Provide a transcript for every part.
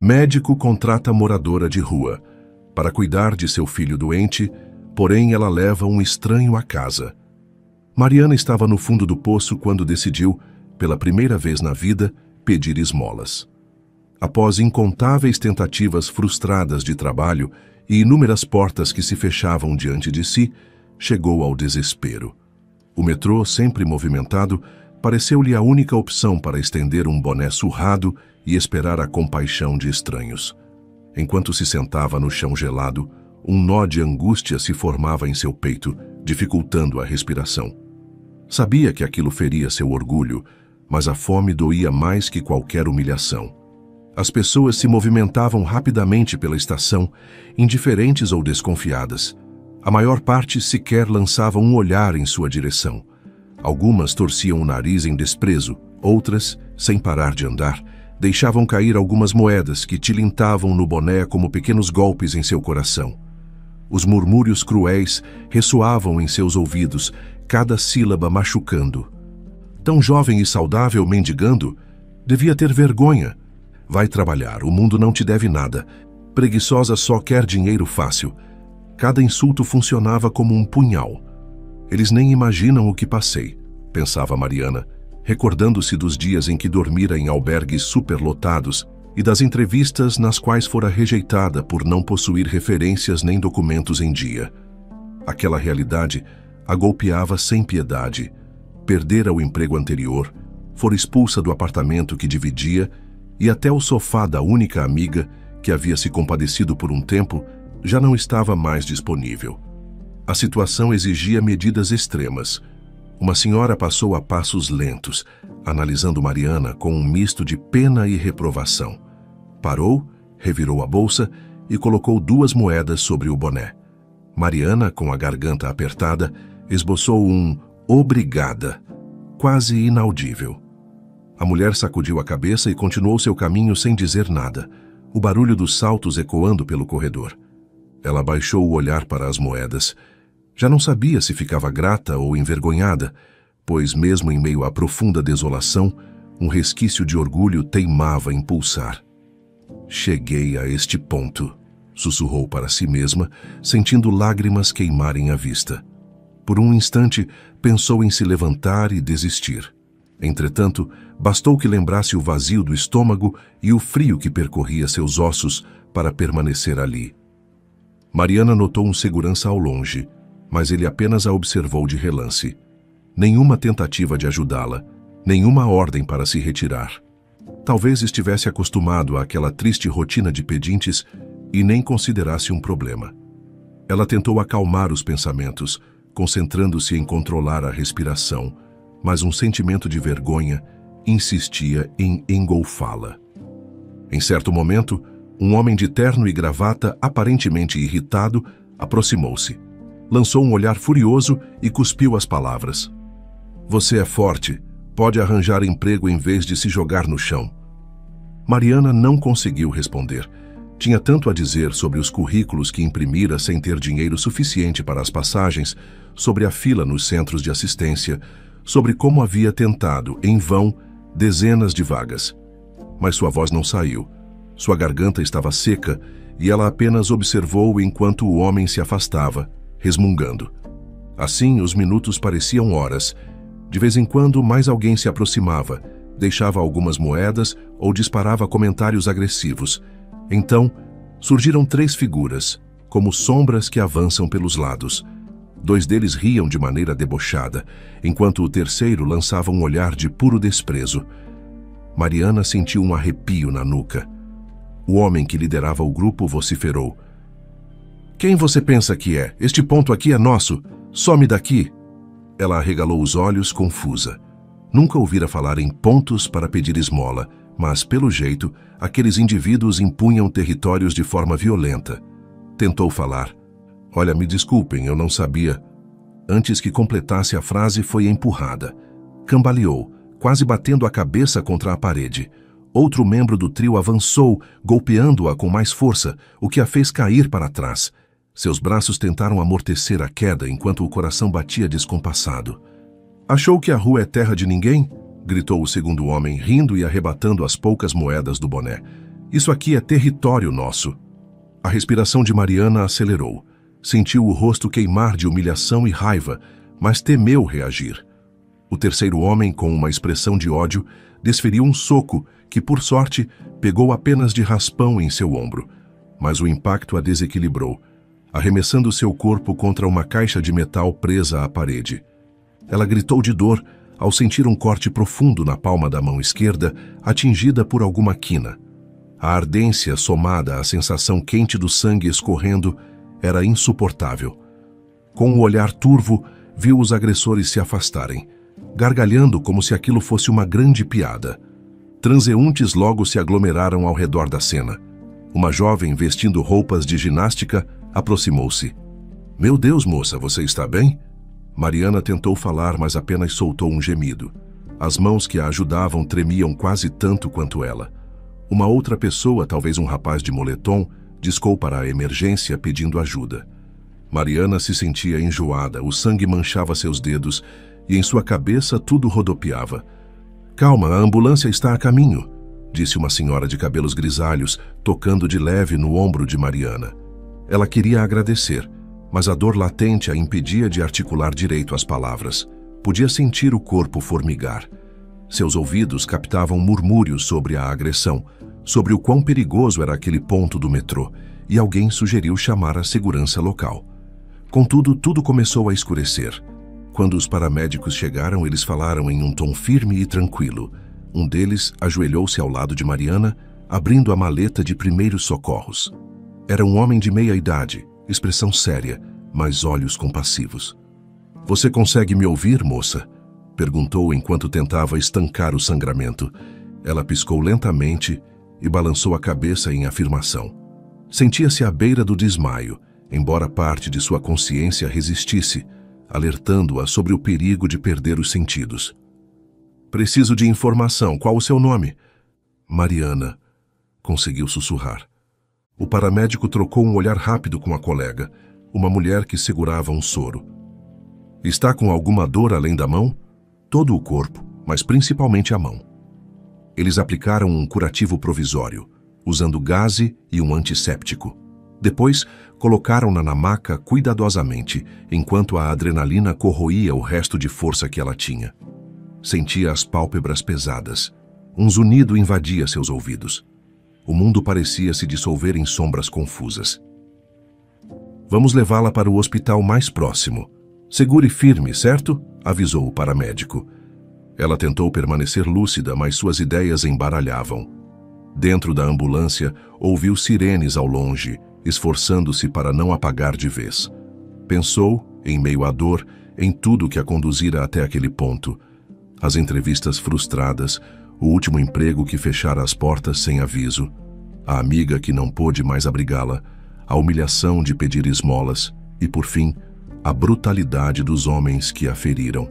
Médico contrata moradora de rua para cuidar de seu filho doente, porém ela leva um estranho à casa. Mariana estava no fundo do poço quando decidiu, pela primeira vez na vida, pedir esmolas. Após incontáveis tentativas frustradas de trabalho e inúmeras portas que se fechavam diante de si, chegou ao desespero. O metrô, sempre movimentado, pareceu-lhe a única opção para estender um boné surrado e esperar a compaixão de estranhos. Enquanto se sentava no chão gelado, um nó de angústia se formava em seu peito, dificultando a respiração. Sabia que aquilo feria seu orgulho, mas a fome doía mais que qualquer humilhação. As pessoas se movimentavam rapidamente pela estação, indiferentes ou desconfiadas. A maior parte sequer lançava um olhar em sua direção. Algumas torciam o nariz em desprezo, outras, sem parar de andar, deixavam cair algumas moedas que tilintavam no boné como pequenos golpes em seu coração. Os murmúrios cruéis ressoavam em seus ouvidos, cada sílaba machucando. Tão jovem e saudável mendigando, devia ter vergonha. Vai trabalhar, o mundo não te deve nada. Preguiçosa só quer dinheiro fácil. Cada insulto funcionava como um punhal. Eles nem imaginam o que passei, pensava Mariana, recordando-se dos dias em que dormira em albergues superlotados e das entrevistas nas quais fora rejeitada por não possuir referências nem documentos em dia. Aquela realidade a golpeava sem piedade. Perdera o emprego anterior, fora expulsa do apartamento que dividia e até o sofá da única amiga, que havia se compadecido por um tempo, já não estava mais disponível. A situação exigia medidas extremas. Uma senhora passou a passos lentos, analisando Mariana com um misto de pena e reprovação. Parou, revirou a bolsa e colocou 2 moedas sobre o boné. Mariana, com a garganta apertada, esboçou um "obrigada", quase inaudível. A mulher sacudiu a cabeça e continuou seu caminho sem dizer nada, o barulho dos saltos ecoando pelo corredor. Ela baixou o olhar para as moedas. Já não sabia se ficava grata ou envergonhada, pois mesmo em meio à profunda desolação, um resquício de orgulho teimava em pulsar. "Cheguei a este ponto", sussurrou para si mesma, sentindo lágrimas queimarem a vista. Por um instante, pensou em se levantar e desistir. Entretanto, bastou que lembrasse o vazio do estômago e o frio que percorria seus ossos para permanecer ali. Mariana notou um segurança ao longe, mas ele apenas a observou de relance. Nenhuma tentativa de ajudá-la, nenhuma ordem para se retirar. Talvez estivesse acostumado àquela triste rotina de pedintes e nem considerasse um problema. Ela tentou acalmar os pensamentos, concentrando-se em controlar a respiração, mas um sentimento de vergonha insistia em engolfá-la. Em certo momento, um homem de terno e gravata, aparentemente irritado, aproximou-se. Lançou um olhar furioso e cuspiu as palavras. "Você é forte, pode arranjar emprego em vez de se jogar no chão." Mariana não conseguiu responder. Tinha tanto a dizer sobre os currículos que imprimira sem ter dinheiro suficiente para as passagens, sobre a fila nos centros de assistência, sobre como havia tentado, em vão, dezenas de vagas. Mas sua voz não saiu. Sua garganta estava seca e ela apenas observou enquanto o homem se afastava, resmungando. Assim, os minutos pareciam horas. De vez em quando, mais alguém se aproximava, deixava algumas moedas ou disparava comentários agressivos. Então, surgiram 3 figuras, como sombras que avançam pelos lados. 2 deles riam de maneira debochada, enquanto o terceiro lançava um olhar de puro desprezo. Mariana sentiu um arrepio na nuca. O homem que liderava o grupo vociferou. "Quem você pensa que é? Este ponto aqui é nosso. Some daqui!" Ela arregalou os olhos, confusa. Nunca ouvira falar em pontos para pedir esmola, mas, pelo jeito, aqueles indivíduos impunham territórios de forma violenta. Tentou falar. "Olha, me desculpem, eu não sabia." Antes que completasse a frase, foi empurrada. Cambaleou, quase batendo a cabeça contra a parede. Outro membro do trio avançou, golpeando-a com mais força, o que a fez cair para trás. Seus braços tentaram amortecer a queda enquanto o coração batia descompassado. "Achou que a rua é terra de ninguém?" gritou o segundo homem, rindo e arrebatando as poucas moedas do boné. Isso aqui é território nosso. A respiração de Mariana acelerou. Sentiu o rosto queimar de humilhação e raiva, mas temeu reagir. O terceiro homem, com uma expressão de ódio, desferiu um soco que, por sorte, pegou apenas de raspão em seu ombro. Mas o impacto a desequilibrou, arremessando seu corpo contra uma caixa de metal presa à parede. Ela gritou de dor ao sentir um corte profundo na palma da mão esquerda, atingida por alguma quina. A ardência, somada à sensação quente do sangue escorrendo, era insuportável. Com o olhar turvo, viu os agressores se afastarem, gargalhando como se aquilo fosse uma grande piada. Transeuntes logo se aglomeraram ao redor da cena. Uma jovem vestindo roupas de ginástica aproximou-se. "Meu Deus, moça, você está bem?" Mariana tentou falar, mas apenas soltou um gemido. As mãos que a ajudavam tremiam quase tanto quanto ela. Uma outra pessoa, talvez um rapaz de moletom, discou para a emergência pedindo ajuda. Mariana se sentia enjoada, o sangue manchava seus dedos e em sua cabeça tudo rodopiava. "Calma, a ambulância está a caminho", disse uma senhora de cabelos grisalhos, tocando de leve no ombro de Mariana. Ela queria agradecer, mas a dor latente a impedia de articular direito as palavras. Podia sentir o corpo formigar. Seus ouvidos captavam murmúrios sobre a agressão, sobre o quão perigoso era aquele ponto do metrô, e alguém sugeriu chamar a segurança local. Contudo, tudo começou a escurecer. Quando os paramédicos chegaram, eles falaram em um tom firme e tranquilo. Um deles ajoelhou-se ao lado de Mariana, abrindo a maleta de primeiros socorros. Era um homem de meia idade, expressão séria, mas olhos compassivos. "Você consegue me ouvir, moça?" perguntou enquanto tentava estancar o sangramento. Ela piscou lentamente e balançou a cabeça em afirmação. Sentia-se à beira do desmaio, embora parte de sua consciência resistisse, alertando-a sobre o perigo de perder os sentidos. "Preciso de informação. Qual o seu nome?" "Mariana", conseguiu sussurrar. O paramédico trocou um olhar rápido com a colega, uma mulher que segurava um soro. "Está com alguma dor além da mão?" "Todo o corpo, mas principalmente a mão." Eles aplicaram um curativo provisório, usando gaze e um antisséptico. Depois, colocaram-na na maca cuidadosamente, enquanto a adrenalina corroía o resto de força que ela tinha. Sentia as pálpebras pesadas. Um zunido invadia seus ouvidos. O mundo parecia se dissolver em sombras confusas. "Vamos levá-la para o hospital mais próximo. Segure firme, certo?" avisou o paramédico. Ela tentou permanecer lúcida, mas suas ideias embaralhavam. Dentro da ambulância, ouviu sirenes ao longe, esforçando-se para não apagar de vez. Pensou, em meio à dor, em tudo que a conduzira até aquele ponto. As entrevistas frustradas, o último emprego que fechara as portas sem aviso, a amiga que não pôde mais abrigá-la, a humilhação de pedir esmolas e, por fim, a brutalidade dos homens que a feriram.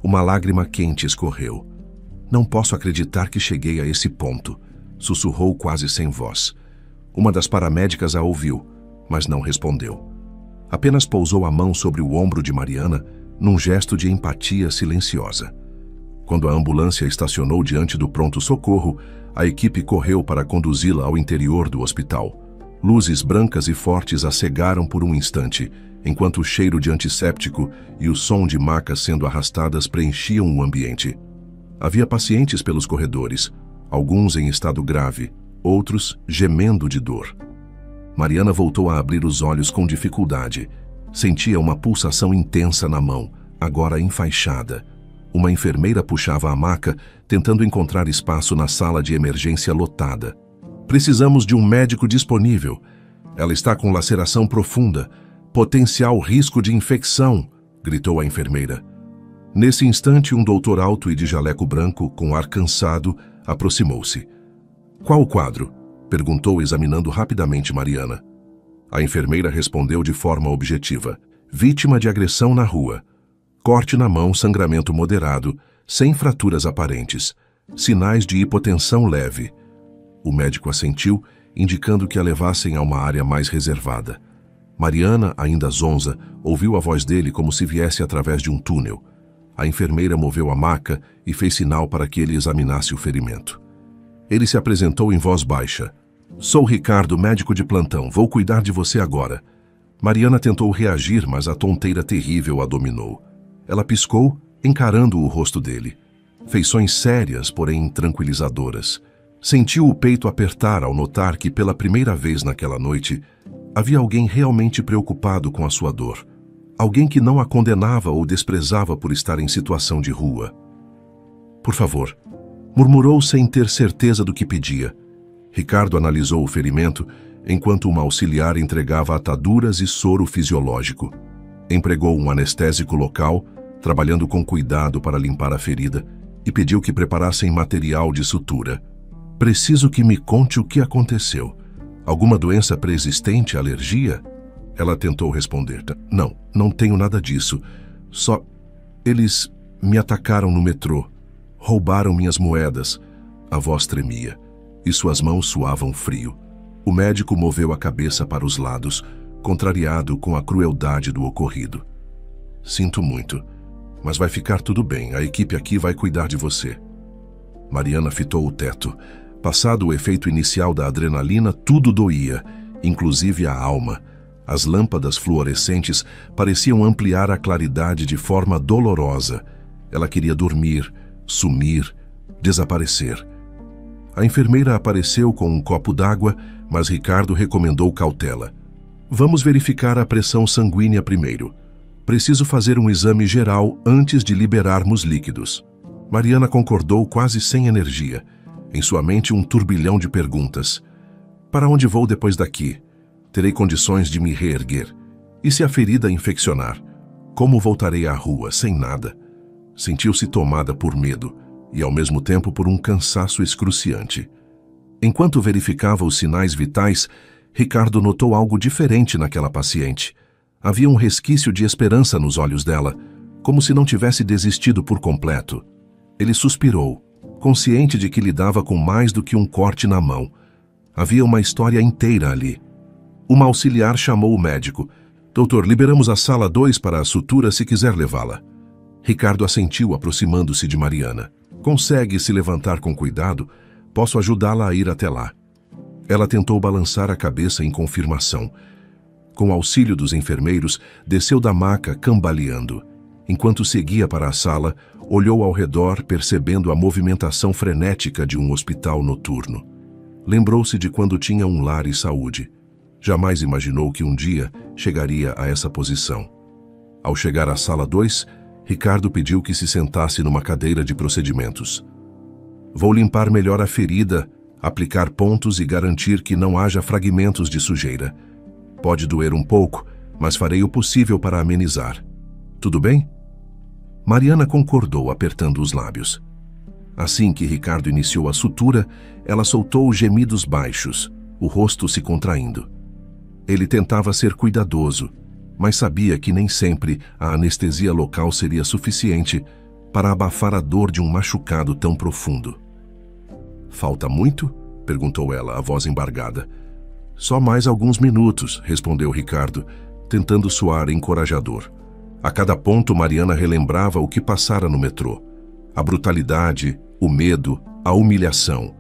Uma lágrima quente escorreu. "Não posso acreditar que cheguei a esse ponto", sussurrou quase sem voz. Uma das paramédicas a ouviu, mas não respondeu. Apenas pousou a mão sobre o ombro de Mariana, num gesto de empatia silenciosa. Quando a ambulância estacionou diante do pronto-socorro, a equipe correu para conduzi-la ao interior do hospital. Luzes brancas e fortes a cegaram por um instante, enquanto o cheiro de antisséptico e o som de macas sendo arrastadas preenchiam o ambiente. Havia pacientes pelos corredores, alguns em estado grave, outros gemendo de dor. Mariana voltou a abrir os olhos com dificuldade. Sentia uma pulsação intensa na mão, agora enfaixada. Uma enfermeira puxava a maca, tentando encontrar espaço na sala de emergência lotada. "Precisamos de um médico disponível. Ela está com laceração profunda. Potencial risco de infecção", gritou a enfermeira. Nesse instante, um doutor alto e de jaleco branco, com ar cansado, aproximou-se. "Qual o quadro?" perguntou, examinando rapidamente Mariana. A enfermeira respondeu de forma objetiva. "Vítima de agressão na rua. Corte na mão, sangramento moderado, sem fraturas aparentes. Sinais de hipotensão leve." O médico assentiu, indicando que a levassem a uma área mais reservada. Mariana, ainda zonza, ouviu a voz dele como se viesse através de um túnel. A enfermeira moveu a maca e fez sinal para que ele examinasse o ferimento. Ele se apresentou em voz baixa. Sou Ricardo, médico de plantão. Vou cuidar de você agora. Mariana tentou reagir, mas a tonteira terrível a dominou. Ela piscou, encarando o rosto dele. Feições sérias, porém tranquilizadoras. Sentiu o peito apertar ao notar que, pela primeira vez naquela noite, havia alguém realmente preocupado com a sua dor. Alguém que não a condenava ou desprezava por estar em situação de rua. Por favor, murmurou sem ter certeza do que pedia. Ricardo analisou o ferimento, enquanto uma auxiliar entregava ataduras e soro fisiológico. Empregou um anestésico local, trabalhando com cuidado para limpar a ferida, e pediu que preparassem material de sutura. Preciso que me conte o que aconteceu. Alguma doença pré-existente, alergia? Ela tentou responder. Não tenho nada disso. Só... Eles me atacaram no metrô. Roubaram minhas moedas. A voz tremia, e suas mãos suavam frio. O médico moveu a cabeça para os lados, contrariado com a crueldade do ocorrido. Sinto muito, mas vai ficar tudo bem. A equipe aqui vai cuidar de você. Mariana fitou o teto. Passado o efeito inicial da adrenalina, tudo doía, inclusive a alma. As lâmpadas fluorescentes pareciam ampliar a claridade de forma dolorosa. Ela queria dormir, sumir, desaparecer. A enfermeira apareceu com um copo d'água, mas Ricardo recomendou cautela. Vamos verificar a pressão sanguínea primeiro. Preciso fazer um exame geral antes de liberarmos líquidos. Mariana concordou quase sem energia. Em sua mente, um turbilhão de perguntas. Para onde vou depois daqui? Terei condições de me reerguer? E se a ferida infeccionar? Como voltarei à rua, sem nada? Sentiu-se tomada por medo e, ao mesmo tempo, por um cansaço excruciante. Enquanto verificava os sinais vitais, Ricardo notou algo diferente naquela paciente. Havia um resquício de esperança nos olhos dela, como se não tivesse desistido por completo. Ele suspirou, consciente de que lidava com mais do que um corte na mão. Havia uma história inteira ali. Uma auxiliar chamou o médico. Doutor, liberamos a sala 2 para a sutura se quiser levá-la. Ricardo assentiu, aproximando-se de Mariana. Consegue se levantar com cuidado? Posso ajudá-la a ir até lá. Ela tentou balançar a cabeça em confirmação. Com auxílio dos enfermeiros, desceu da maca cambaleando. Enquanto seguia para a sala, olhou ao redor, percebendo a movimentação frenética de um hospital noturno. Lembrou-se de quando tinha um lar e saúde. Jamais imaginou que um dia chegaria a essa posição. Ao chegar à sala 2, Ricardo pediu que se sentasse numa cadeira de procedimentos. Vou limpar melhor a ferida, aplicar pontos e garantir que não haja fragmentos de sujeira. Pode doer um pouco, mas farei o possível para amenizar. Tudo bem? Mariana concordou, apertando os lábios. Assim que Ricardo iniciou a sutura, ela soltou gemidos baixos, o rosto se contraindo. Ele tentava ser cuidadoso, mas sabia que nem sempre a anestesia local seria suficiente para abafar a dor de um machucado tão profundo. Falta muito? Perguntou ela, a voz embargada. Só mais alguns minutos, respondeu Ricardo, tentando soar encorajador. A cada ponto, Mariana relembrava o que passara no metrô. A brutalidade, o medo, a humilhação.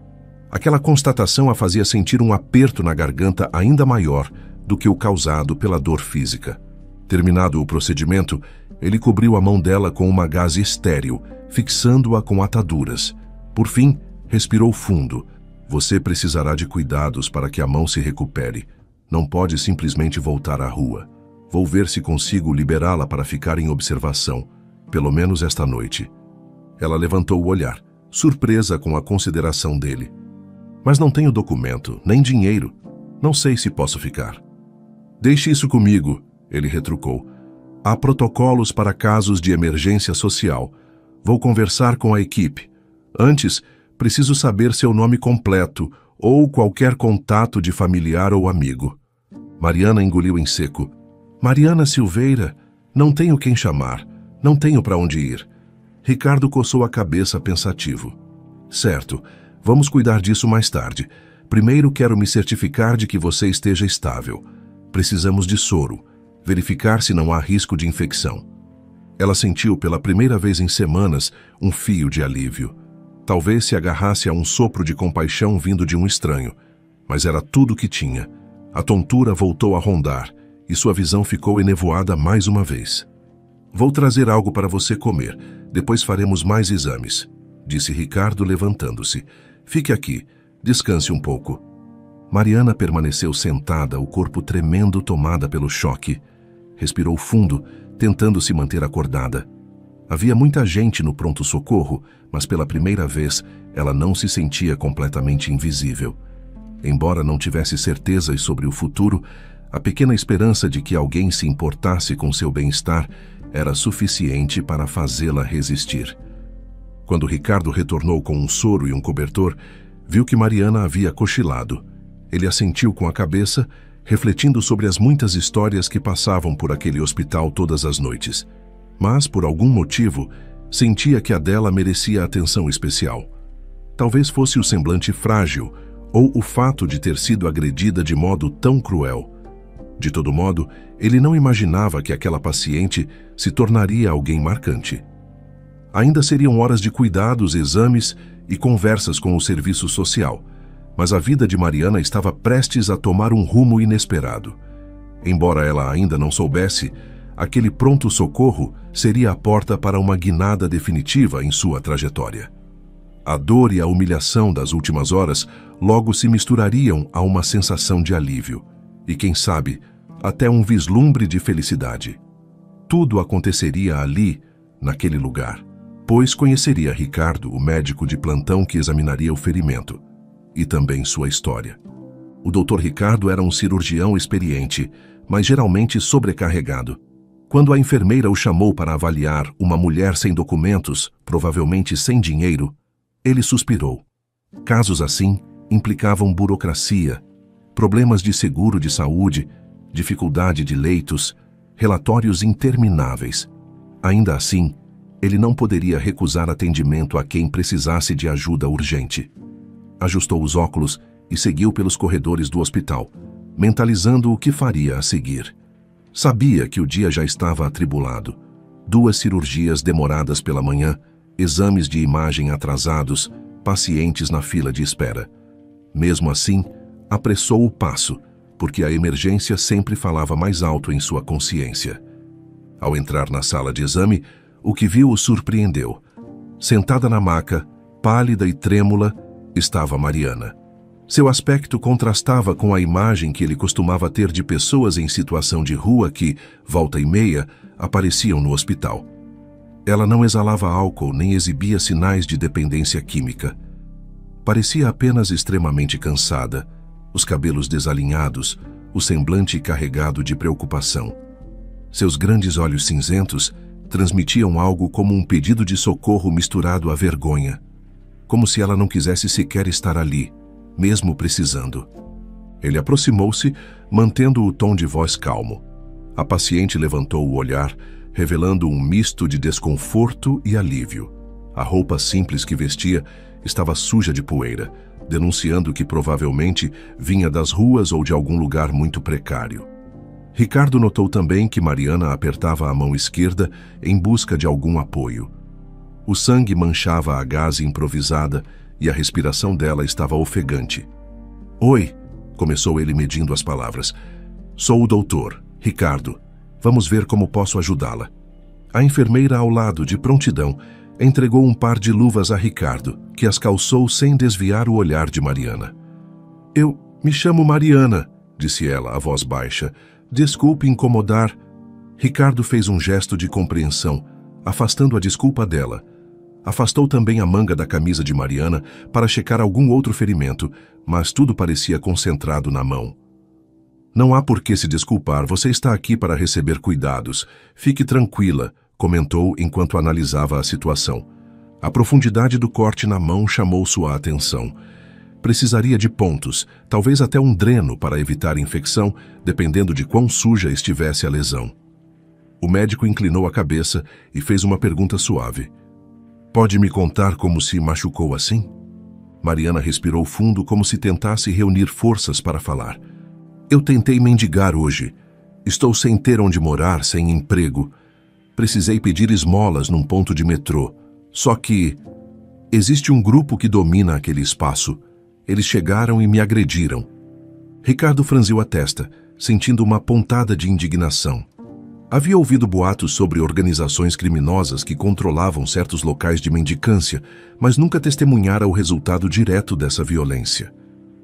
Aquela constatação a fazia sentir um aperto na garganta ainda maior do que o causado pela dor física. Terminado o procedimento, ele cobriu a mão dela com uma gaze estéril, fixando-a com ataduras. Por fim, respirou fundo. Você precisará de cuidados para que a mão se recupere. Não pode simplesmente voltar à rua. Vou ver se consigo liberá-la para ficar em observação, pelo menos esta noite. Ela levantou o olhar, surpresa com a consideração dele. Mas não tenho documento, nem dinheiro. Não sei se posso ficar. Deixe isso comigo, ele retrucou. Há protocolos para casos de emergência social. Vou conversar com a equipe. Antes, preciso saber seu nome completo ou qualquer contato de familiar ou amigo. Mariana engoliu em seco. Mariana Silveira, não tenho quem chamar, não tenho para onde ir. Ricardo coçou a cabeça pensativo. Certo, vamos cuidar disso mais tarde. Primeiro quero me certificar de que você esteja estável. Precisamos de soro, verificar se não há risco de infecção. Ela sentiu pela primeira vez em semanas um fio de alívio. Talvez se agarrasse a um sopro de compaixão vindo de um estranho, mas era tudo o que tinha. A tontura voltou a rondar e sua visão ficou enevoada mais uma vez. Vou trazer algo para você comer, depois faremos mais exames, disse Ricardo levantando-se. Fique aqui, descanse um pouco. Mariana permaneceu sentada, o corpo tremendo, tomada pelo choque. Respirou fundo, tentando se manter acordada. Havia muita gente no pronto-socorro, mas pela primeira vez ela não se sentia completamente invisível. Embora não tivesse certezas sobre o futuro, a pequena esperança de que alguém se importasse com seu bem-estar era suficiente para fazê-la resistir. Quando Ricardo retornou com um soro e um cobertor, viu que Mariana havia cochilado. Ele assentiu com a cabeça, refletindo sobre as muitas histórias que passavam por aquele hospital todas as noites. Mas, por algum motivo, sentia que a dela merecia atenção especial. Talvez fosse o semblante frágil ou o fato de ter sido agredida de modo tão cruel. De todo modo, ele não imaginava que aquela paciente se tornaria alguém marcante. Ainda seriam horas de cuidados, exames e conversas com o serviço social, mas a vida de Mariana estava prestes a tomar um rumo inesperado. Embora ela ainda não soubesse, aquele pronto-socorro seria a porta para uma guinada definitiva em sua trajetória. A dor e a humilhação das últimas horas logo se misturariam a uma sensação de alívio, e quem sabe, até um vislumbre de felicidade. Tudo aconteceria ali, naquele lugar, pois conheceria Ricardo, o médico de plantão que examinaria o ferimento, e também sua história. O Dr. Ricardo era um cirurgião experiente, mas geralmente sobrecarregado. Quando a enfermeira o chamou para avaliar uma mulher sem documentos, provavelmente sem dinheiro, ele suspirou. Casos assim implicavam burocracia, problemas de seguro de saúde, dificuldade de leitos, relatórios intermináveis. Ainda assim, ele não poderia recusar atendimento a quem precisasse de ajuda urgente. Ajustou os óculos e seguiu pelos corredores do hospital, mentalizando o que faria a seguir. Sabia que o dia já estava atribulado. 2 cirurgias demoradas pela manhã, exames de imagem atrasados, pacientes na fila de espera. Mesmo assim, apressou o passo, porque a emergência sempre falava mais alto em sua consciência. Ao entrar na sala de exame, o que viu o surpreendeu. Sentada na maca, pálida e trêmula, estava Mariana. Seu aspecto contrastava com a imagem que ele costumava ter de pessoas em situação de rua que, volta e meia, apareciam no hospital. Ela não exalava álcool nem exibia sinais de dependência química. Parecia apenas extremamente cansada, os cabelos desalinhados, o semblante carregado de preocupação. Seus grandes olhos cinzentos transmitiam algo como um pedido de socorro misturado à vergonha, como se ela não quisesse sequer estar ali, mesmo precisando. Ele aproximou-se, mantendo o tom de voz calmo. A paciente levantou o olhar, revelando um misto de desconforto e alívio. A roupa simples que vestia estava suja de poeira, denunciando que provavelmente vinha das ruas ou de algum lugar muito precário. Ricardo notou também que Mariana apertava a mão esquerda em busca de algum apoio. O sangue manchava a gaze improvisada e a respiração dela estava ofegante. "Oi", começou ele medindo as palavras. "Sou o doutor, Ricardo. Vamos ver como posso ajudá-la." A enfermeira ao lado, de prontidão, entregou um par de luvas a Ricardo, que as calçou sem desviar o olhar de Mariana. "Eu me chamo Mariana", disse ela, a voz baixa. "Desculpe incomodar." Ricardo fez um gesto de compreensão, afastando a desculpa dela. Afastou também a manga da camisa de Mariana para checar algum outro ferimento, mas tudo parecia concentrado na mão. "Não há por que se desculpar, você está aqui para receber cuidados. Fique tranquila", comentou enquanto analisava a situação. A profundidade do corte na mão chamou sua atenção. Precisaria de pontos, talvez até um dreno para evitar infecção, dependendo de quão suja estivesse a lesão. O médico inclinou a cabeça e fez uma pergunta suave. "Pode me contar como se machucou assim?" Mariana respirou fundo como se tentasse reunir forças para falar. "Eu tentei mendigar hoje. Estou sem ter onde morar, sem emprego. Precisei pedir esmolas num ponto de metrô. Só que..." Existe um grupo que domina aquele espaço. Eles chegaram e me agrediram. Ricardo franziu a testa, sentindo uma pontada de indignação. Havia ouvido boatos sobre organizações criminosas que controlavam certos locais de mendicância, mas nunca testemunhara o resultado direto dessa violência.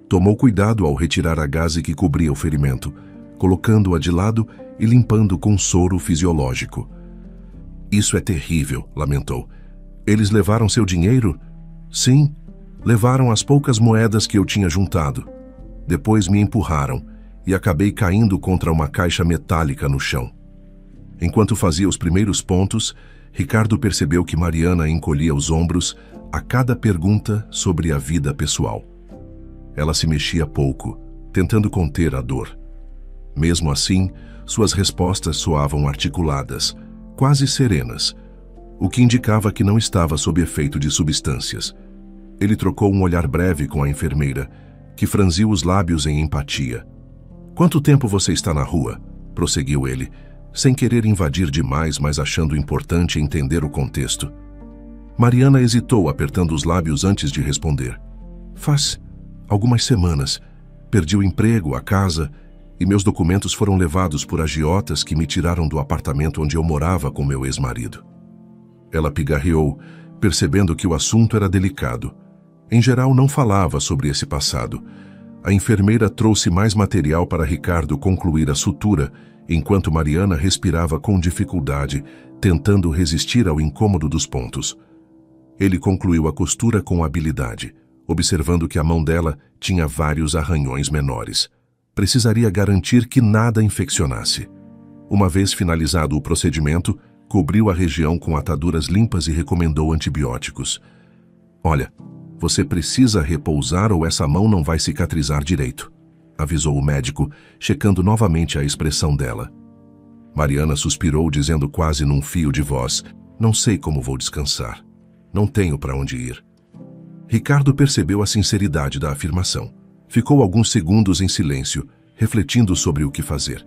Tomou cuidado ao retirar a gaze que cobria o ferimento, colocando-a de lado e limpando com soro fisiológico. Isso é terrível, lamentou. Eles levaram seu dinheiro? Sim, levaram as poucas moedas que eu tinha juntado. Depois me empurraram e acabei caindo contra uma caixa metálica no chão. Enquanto fazia os primeiros pontos, Ricardo percebeu que Mariana encolhia os ombros a cada pergunta sobre a vida pessoal. Ela se mexia pouco, tentando conter a dor. Mesmo assim, suas respostas soavam articuladas, quase serenas, o que indicava que não estava sob efeito de substâncias. Ele trocou um olhar breve com a enfermeira, que franziu os lábios em empatia. "Quanto tempo você está na rua?" prosseguiu ele, sem querer invadir demais, mas achando importante entender o contexto. Mariana hesitou, apertando os lábios antes de responder. "Faz algumas semanas. Perdi o emprego, a casa, e meus documentos foram levados por agiotas que me tiraram do apartamento onde eu morava com meu ex-marido." Ela pigarreou, percebendo que o assunto era delicado. Em geral, não falava sobre esse passado. A enfermeira trouxe mais material para Ricardo concluir a sutura, enquanto Mariana respirava com dificuldade, tentando resistir ao incômodo dos pontos. Ele concluiu a costura com habilidade, observando que a mão dela tinha vários arranhões menores. Precisaria garantir que nada infeccionasse. Uma vez finalizado o procedimento, cobriu a região com ataduras limpas e recomendou antibióticos. "Olha, você precisa repousar ou essa mão não vai cicatrizar direito", avisou o médico, checando novamente a expressão dela. Mariana suspirou, dizendo quase num fio de voz: "Não sei como vou descansar. Não tenho para onde ir." Ricardo percebeu a sinceridade da afirmação. Ficou alguns segundos em silêncio, refletindo sobre o que fazer.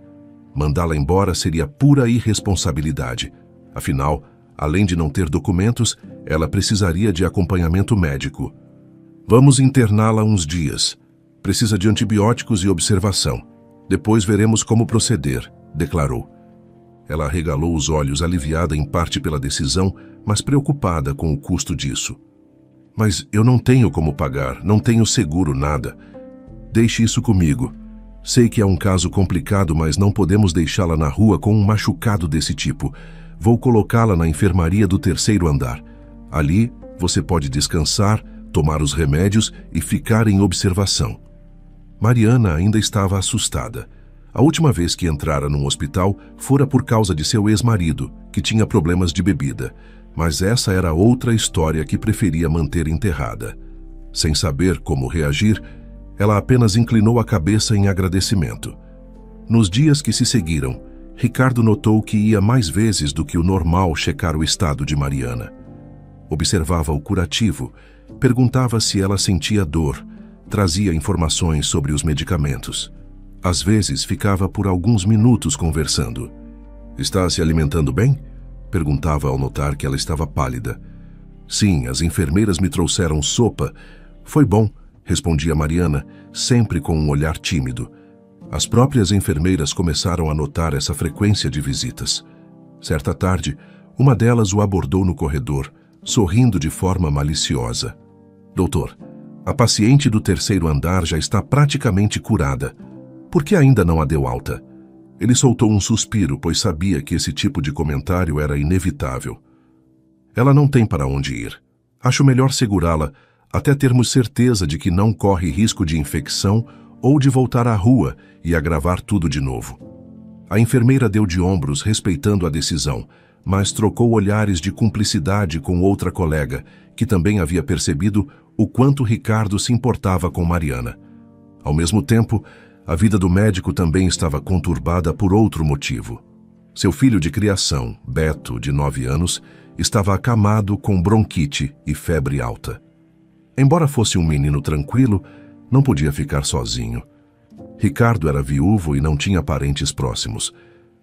Mandá-la embora seria pura irresponsabilidade. Afinal, além de não ter documentos, ela precisaria de acompanhamento médico. "Vamos interná-la uns dias. Precisa de antibióticos e observação. Depois veremos como proceder", declarou. Ela arregalou os olhos, aliviada em parte pela decisão, mas preocupada com o custo disso. "Mas eu não tenho como pagar, não tenho seguro, nada. Deixe isso comigo. Sei que é um caso complicado, mas não podemos deixá-la na rua com um machucado desse tipo. Vou colocá-la na enfermaria do 3º andar. Ali, você pode descansar, tomar os remédios e ficar em observação." Mariana ainda estava assustada. A última vez que entrara num hospital fora por causa de seu ex-marido, que tinha problemas de bebida. Mas essa era outra história que preferia manter enterrada. Sem saber como reagir, ela apenas inclinou a cabeça em agradecimento. Nos dias que se seguiram, Ricardo notou que ia mais vezes do que o normal checar o estado de Mariana. Observava o curativo, perguntava se ela sentia dor, trazia informações sobre os medicamentos. Às vezes ficava por alguns minutos conversando. "Está se alimentando bem?" perguntava ao notar que ela estava pálida. "Sim, as enfermeiras me trouxeram sopa. Foi bom", respondia Mariana, sempre com um olhar tímido. As próprias enfermeiras começaram a notar essa frequência de visitas. Certa tarde, uma delas o abordou no corredor, sorrindo de forma maliciosa. "Doutor, a paciente do 3º andar já está praticamente curada. Por que ainda não a deu alta?" Ele soltou um suspiro, pois sabia que esse tipo de comentário era inevitável. "Ela não tem para onde ir. Acho melhor segurá-la até termos certeza de que não corre risco de infecção ou de voltar à rua e agravar tudo de novo." A enfermeira deu de ombros, respeitando a decisão, mas trocou olhares de cumplicidade com outra colega, que também havia percebido o quanto Ricardo se importava com Mariana. Ao mesmo tempo, a vida do médico também estava conturbada por outro motivo. Seu filho de criação, Beto, de 9 anos, estava acamado com bronquite e febre alta. Embora fosse um menino tranquilo, não podia ficar sozinho. Ricardo era viúvo e não tinha parentes próximos.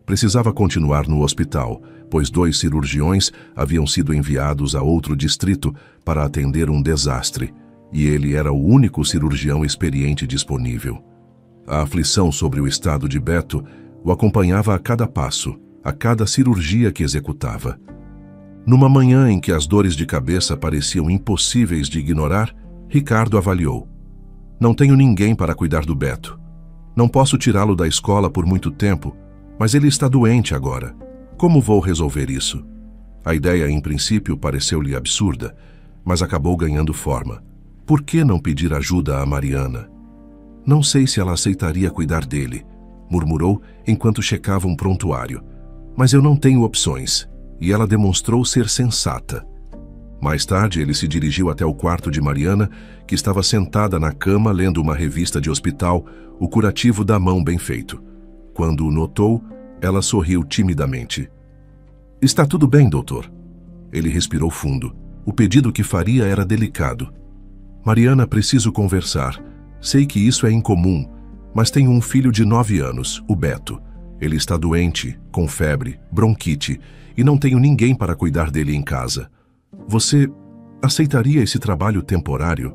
Precisava continuar no hospital, pois 2 cirurgiões haviam sido enviados a outro distrito para atender um desastre, e ele era o único cirurgião experiente disponível. A aflição sobre o estado de Beto o acompanhava a cada passo, a cada cirurgia que executava. Numa manhã em que as dores de cabeça pareciam impossíveis de ignorar, Ricardo avaliou: "Não tenho ninguém para cuidar do Beto. Não posso tirá-lo da escola por muito tempo, mas ele está doente agora. Como vou resolver isso?" A ideia, em princípio, pareceu-lhe absurda, mas acabou ganhando forma. Por que não pedir ajuda a Mariana? "Não sei se ela aceitaria cuidar dele", murmurou enquanto checava um prontuário. "Mas eu não tenho opções." E ela demonstrou ser sensata. Mais tarde, ele se dirigiu até o quarto de Mariana, que estava sentada na cama lendo uma revista de hospital, O Curativo da Mão Bem Feito. Quando o notou, ela sorriu timidamente. "Está tudo bem, doutor." Ele respirou fundo. O pedido que faria era delicado. "Mariana, preciso conversar. Sei que isso é incomum, mas tenho um filho de 9 anos, o Beto. Ele está doente, com febre, bronquite, e não tenho ninguém para cuidar dele em casa. Você aceitaria esse trabalho temporário?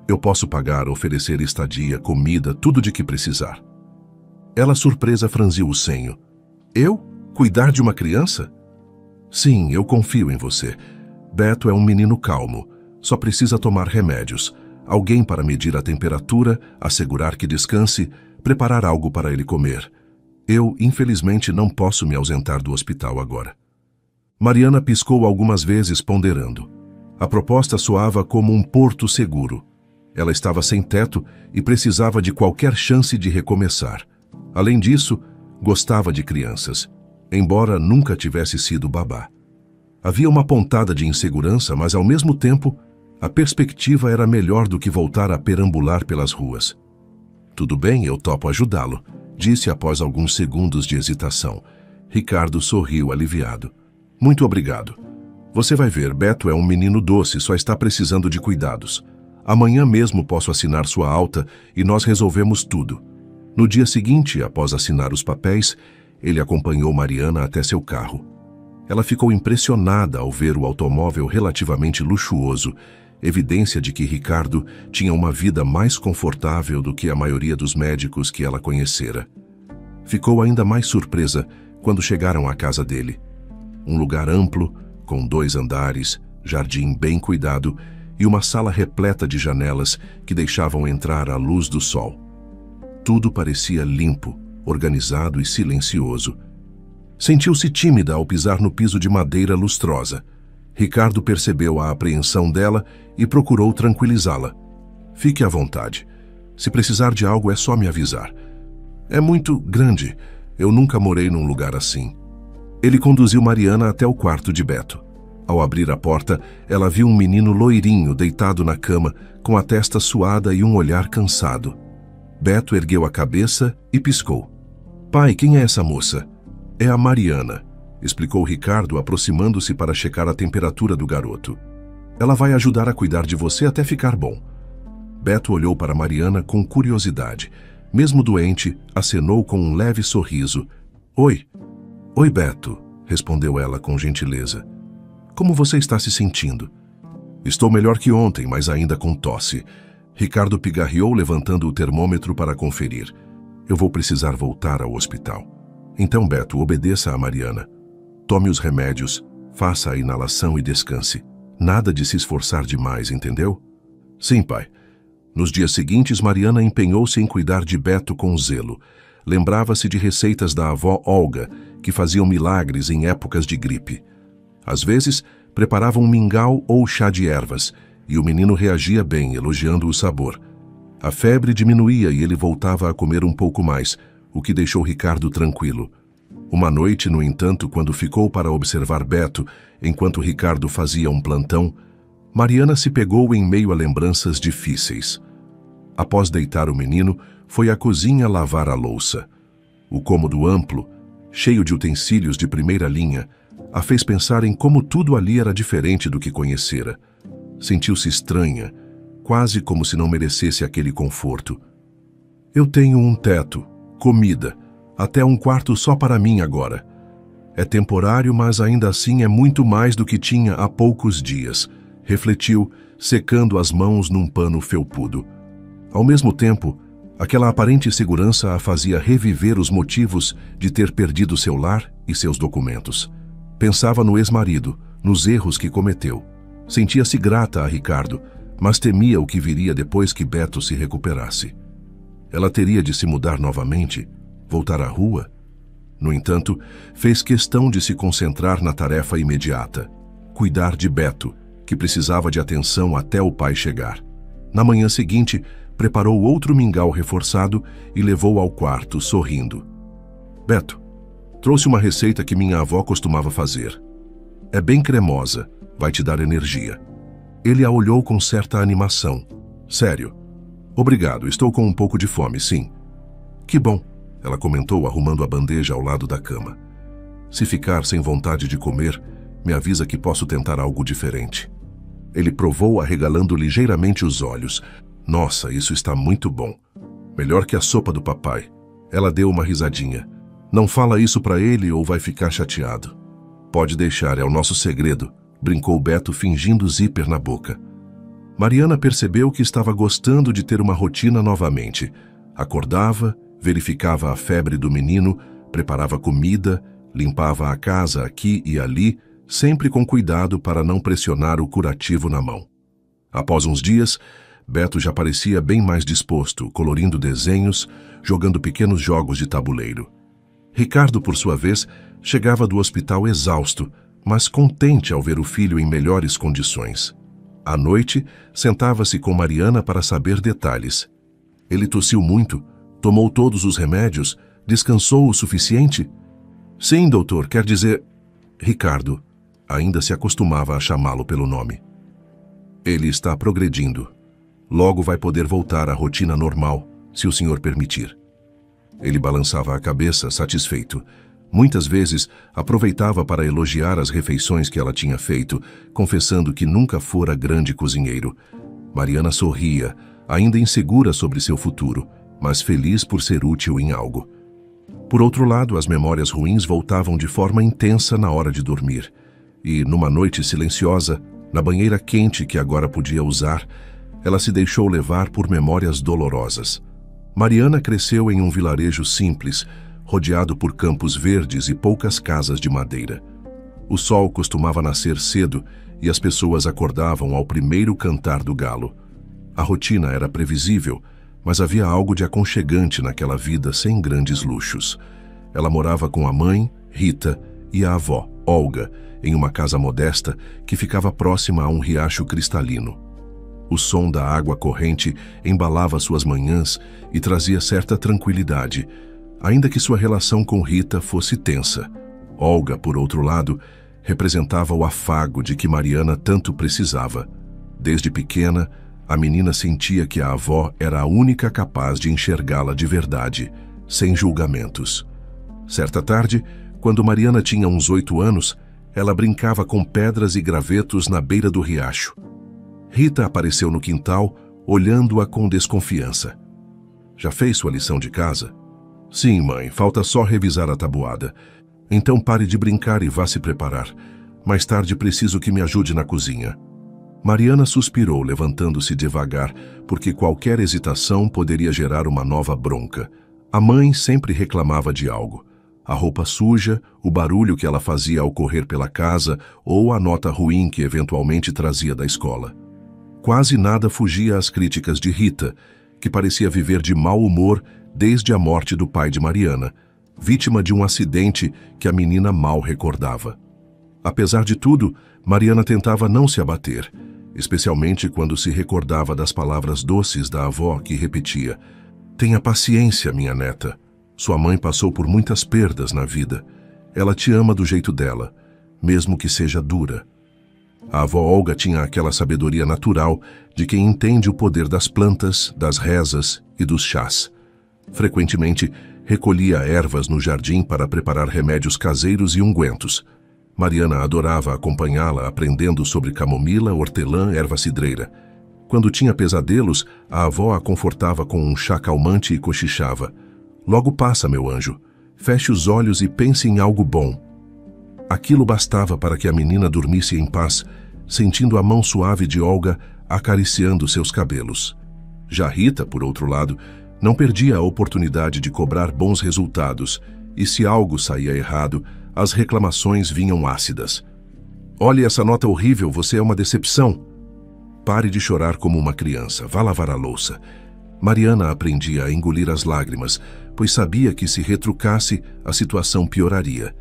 Eu posso pagar, oferecer estadia, comida, tudo de que precisar." Ela, surpresa, franziu o senho. "Eu? Cuidar de uma criança?" "Sim, eu confio em você. Beto é um menino calmo. Só precisa tomar remédios. Alguém para medir a temperatura, assegurar que descanse, preparar algo para ele comer. Eu, infelizmente, não posso me ausentar do hospital agora." Mariana piscou algumas vezes, ponderando. A proposta soava como um porto seguro. Ela estava sem teto e precisava de qualquer chance de recomeçar. Além disso, gostava de crianças, embora nunca tivesse sido babá. Havia uma pontada de insegurança, mas ao mesmo tempo, a perspectiva era melhor do que voltar a perambular pelas ruas. "Tudo bem, eu topo ajudá-lo", disse após alguns segundos de hesitação. Ricardo sorriu aliviado. "Muito obrigado. Você vai ver, Beto é um menino doce, só está precisando de cuidados. Amanhã mesmo posso assinar sua alta e nós resolvemos tudo." No dia seguinte, após assinar os papéis, ele acompanhou Mariana até seu carro. Ela ficou impressionada ao ver o automóvel relativamente luxuoso, evidência de que Ricardo tinha uma vida mais confortável do que a maioria dos médicos que ela conhecera. Ficou ainda mais surpresa quando chegaram à casa dele. Um lugar amplo, com 2 andares, jardim bem cuidado e uma sala repleta de janelas que deixavam entrar a luz do sol. Tudo parecia limpo, organizado e silencioso. Sentiu-se tímida ao pisar no piso de madeira lustrosa. Ricardo percebeu a apreensão dela e procurou tranquilizá-la. "Fique à vontade. Se precisar de algo, é só me avisar. É muito grande. Eu nunca morei num lugar assim." Ele conduziu Mariana até o quarto de Beto. Ao abrir a porta, ela viu um menino loirinho deitado na cama, com a testa suada e um olhar cansado. Beto ergueu a cabeça e piscou. "Pai, quem é essa moça?" "É a Mariana", explicou Ricardo, aproximando-se para checar a temperatura do garoto. "Ela vai ajudar a cuidar de você até ficar bom." Beto olhou para Mariana com curiosidade. Mesmo doente, acenou com um leve sorriso. "Oi." "Oi, Beto", respondeu ela com gentileza. "Como você está se sentindo?" "Estou melhor que ontem, mas ainda com tosse." Ricardo pigarreou, levantando o termômetro para conferir. "Eu vou precisar voltar ao hospital." "Então, Beto, obedeça a Mariana. Tome os remédios, faça a inalação e descanse. Nada de se esforçar demais, entendeu?" "Sim, pai." Nos dias seguintes, Mariana empenhou-se em cuidar de Beto com zelo. Lembrava-se de receitas da avó Olga, que faziam milagres em épocas de gripe. Às vezes, preparava um mingau ou chá de ervas, e o menino reagia bem, elogiando o sabor. A febre diminuía e ele voltava a comer um pouco mais, o que deixou Ricardo tranquilo. Uma noite, no entanto, quando ficou para observar Beto, enquanto Ricardo fazia um plantão, Mariana se pegou em meio a lembranças difíceis. Após deitar o menino, foi à cozinha lavar a louça. O cômodo amplo, cheio de utensílios de primeira linha, a fez pensar em como tudo ali era diferente do que conhecera. Sentiu-se estranha, quase como se não merecesse aquele conforto. "Eu tenho um teto, comida, Até um quarto só para mim agora. É temporário, mas ainda assim é muito mais do que tinha há poucos dias, refletiu, secando as mãos num pano felpudo. Ao mesmo tempo, aquela aparente segurança a fazia reviver os motivos de ter perdido seu lar e seus documentos. Pensava no ex-marido, nos erros que cometeu. Sentia-se grata a Ricardo, mas temia o que viria depois que Beto se recuperasse. Ela teria de se mudar novamente, voltar à rua. No entanto, fez questão de se concentrar na tarefa imediata: cuidar de Beto, que precisava de atenção até o pai chegar. Na manhã seguinte, preparou outro mingau reforçado e levou ao quarto, sorrindo. Beto, trouxe uma receita que minha avó costumava fazer. É bem cremosa, vai te dar energia. Ele a olhou com certa animação. Sério. Obrigado, estou com um pouco de fome, sim. Que bom, ela comentou, arrumando a bandeja ao lado da cama. Se ficar sem vontade de comer, me avisa que posso tentar algo diferente. Ele provou, arregalando ligeiramente os olhos. Nossa, isso está muito bom. Melhor que a sopa do papai. Ela deu uma risadinha. Não fala isso para ele ou vai ficar chateado. Pode deixar, é o nosso segredo, brincou Beto, fingindo zíper na boca. Mariana percebeu que estava gostando de ter uma rotina novamente. Acordava, verificava a febre do menino, preparava comida, limpava a casa aqui e ali, sempre com cuidado para não pressionar o curativo na mão. Após uns dias, Beto já parecia bem mais disposto, colorindo desenhos, jogando pequenos jogos de tabuleiro. Ricardo, por sua vez, chegava do hospital exausto, mas contente ao ver o filho em melhores condições. À noite, sentava-se com Mariana para saber detalhes. Ele tossiu muito, tomou todos os remédios, descansou o suficiente? Sim, doutor, quer dizer... Ricardo. Ainda se acostumava a chamá-lo pelo nome. Ele está progredindo. Logo vai poder voltar à rotina normal, se o senhor permitir. Ele balançava a cabeça, satisfeito. Muitas vezes aproveitava para elogiar as refeições que ela tinha feito, confessando que nunca fora grande cozinheiro. Mariana sorria, ainda insegura sobre seu futuro, mas feliz por ser útil em algo. Por outro lado, as memórias ruins voltavam de forma intensa na hora de dormir. E, numa noite silenciosa, na banheira quente que agora podia usar, ela se deixou levar por memórias dolorosas. Mariana cresceu em um vilarejo simples, rodeado por campos verdes e poucas casas de madeira. O sol costumava nascer cedo e as pessoas acordavam ao primeiro cantar do galo. A rotina era previsível, mas havia algo de aconchegante naquela vida sem grandes luxos. Ela morava com a mãe, Rita, e a avó, Olga, em uma casa modesta que ficava próxima a um riacho cristalino. O som da água corrente embalava suas manhãs e trazia certa tranquilidade, ainda que sua relação com Rita fosse tensa. Olga, por outro lado, representava o afago de que Mariana tanto precisava. Desde pequena, a menina sentia que a avó era a única capaz de enxergá-la de verdade, sem julgamentos. Certa tarde, quando Mariana tinha uns 8 anos, ela brincava com pedras e gravetos na beira do riacho. Rita apareceu no quintal, olhando-a com desconfiança. Já fez sua lição de casa? Sim, mãe, falta só revisar a tabuada. Então pare de brincar e vá se preparar. Mais tarde preciso que me ajude na cozinha. Mariana suspirou, levantando-se devagar, porque qualquer hesitação poderia gerar uma nova bronca. A mãe sempre reclamava de algo. A roupa suja, o barulho que ela fazia ao correr pela casa ou a nota ruim que eventualmente trazia da escola. Quase nada fugia às críticas de Rita, que parecia viver de mau humor desde a morte do pai de Mariana, vítima de um acidente que a menina mal recordava. Apesar de tudo, Mariana tentava não se abater, especialmente quando se recordava das palavras doces da avó que repetia: "Tenha paciência, minha neta. Sua mãe passou por muitas perdas na vida. Ela te ama do jeito dela, mesmo que seja dura." A avó Olga tinha aquela sabedoria natural de quem entende o poder das plantas, das rezas e dos chás. Frequentemente, recolhia ervas no jardim para preparar remédios caseiros e ungüentos. Mariana adorava acompanhá-la aprendendo sobre camomila, hortelã, erva cidreira. Quando tinha pesadelos, a avó a confortava com um chá calmante e cochichava: "Logo passa, meu anjo. feche os olhos e pense em algo bom. Aquilo bastava para que a menina dormisse em paz, sentindo a mão suave de Olga acariciando seus cabelos. Já Rita, por outro lado, não perdia a oportunidade de cobrar bons resultados, e se algo saía errado, as reclamações vinham ácidas. Olhe essa nota horrível, você é uma decepção. Pare de chorar como uma criança, vá lavar a louça. Mariana aprendia a engolir as lágrimas, pois sabia que se retrucasse, a situação pioraria.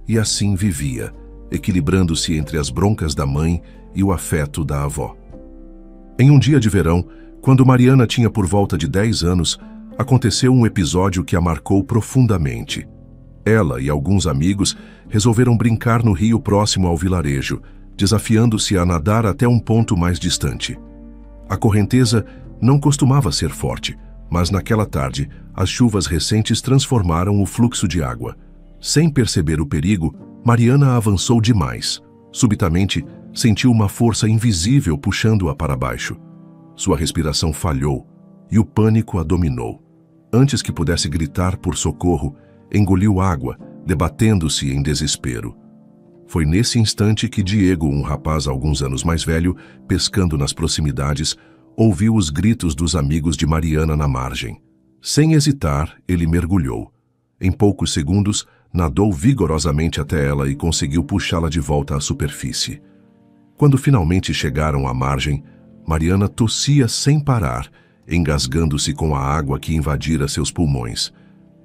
E assim vivia, equilibrando-se entre as broncas da mãe e o afeto da avó. Em um dia de verão, quando Mariana tinha por volta de 10 anos, aconteceu um episódio que a marcou profundamente. Ela e alguns amigos resolveram brincar no rio próximo ao vilarejo, desafiando-se a nadar até um ponto mais distante. A correnteza não costumava ser forte, mas naquela tarde, as chuvas recentes transformaram o fluxo de água. Sem perceber o perigo, Mariana avançou demais. Subitamente, sentiu uma força invisível puxando-a para baixo. Sua respiração falhou e o pânico a dominou. Antes que pudesse gritar por socorro, engoliu água, debatendo-se em desespero. Foi nesse instante que Diego, um rapaz alguns anos mais velho, pescando nas proximidades, ouviu os gritos dos amigos de Mariana na margem. Sem hesitar, ele mergulhou. Em poucos segundos, nadou vigorosamente até ela e conseguiu puxá-la de volta à superfície. Quando finalmente chegaram à margem, Mariana tossia sem parar, engasgando-se com a água que invadira seus pulmões.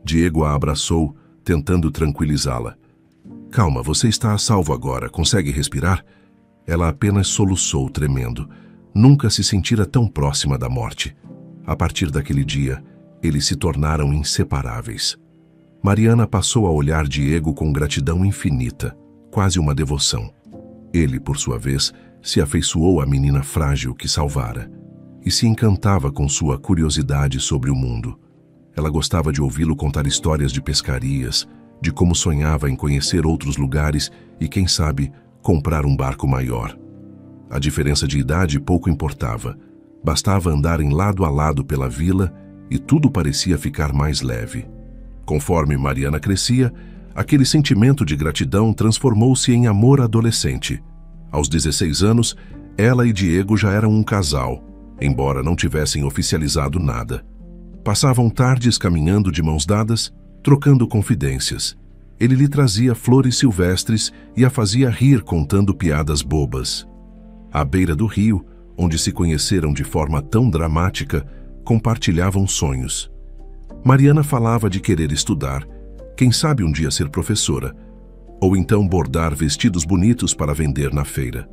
Diego a abraçou, tentando tranquilizá-la. Calma, você está a salvo agora, consegue respirar? Ela apenas soluçou, tremendo. Nunca se sentira tão próxima da morte. A partir daquele dia, eles se tornaram inseparáveis. Mariana passou a olhar Diego com gratidão infinita, quase uma devoção. Ele, por sua vez, se afeiçoou à menina frágil que salvara e se encantava com sua curiosidade sobre o mundo. Ela gostava de ouvi-lo contar histórias de pescarias, de como sonhava em conhecer outros lugares e, quem sabe, comprar um barco maior. A diferença de idade pouco importava. Bastava andarem lado a lado pela vila e tudo parecia ficar mais leve. Conforme Mariana crescia, aquele sentimento de gratidão transformou-se em amor adolescente. Aos 16 anos, ela e Diego já eram um casal, embora não tivessem oficializado nada. Passavam tardes caminhando de mãos dadas, trocando confidências. Ele lhe trazia flores silvestres e a fazia rir contando piadas bobas. À beira do rio, onde se conheceram de forma tão dramática, compartilhavam sonhos. Mariana falava de querer estudar, quem sabe um dia ser professora, ou então bordar vestidos bonitos para vender na feira.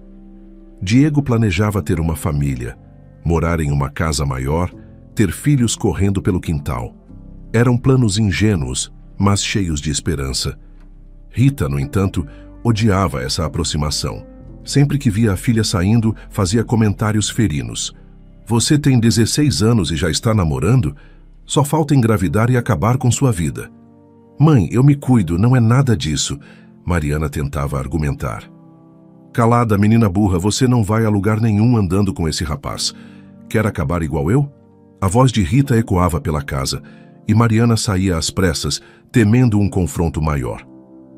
Diego planejava ter uma família, morar em uma casa maior, ter filhos correndo pelo quintal. Eram planos ingênuos, mas cheios de esperança. Rita, no entanto, odiava essa aproximação. Sempre que via a filha saindo, fazia comentários ferinos. Você tem 16 anos e já está namorando? Só falta engravidar e acabar com sua vida. Mãe, eu me cuido, não é nada disso. Mariana tentava argumentar. Calada, menina burra, você não vai a lugar nenhum andando com esse rapaz. Quer acabar igual eu? A voz de Rita ecoava pela casa, e Mariana saía às pressas, temendo um confronto maior.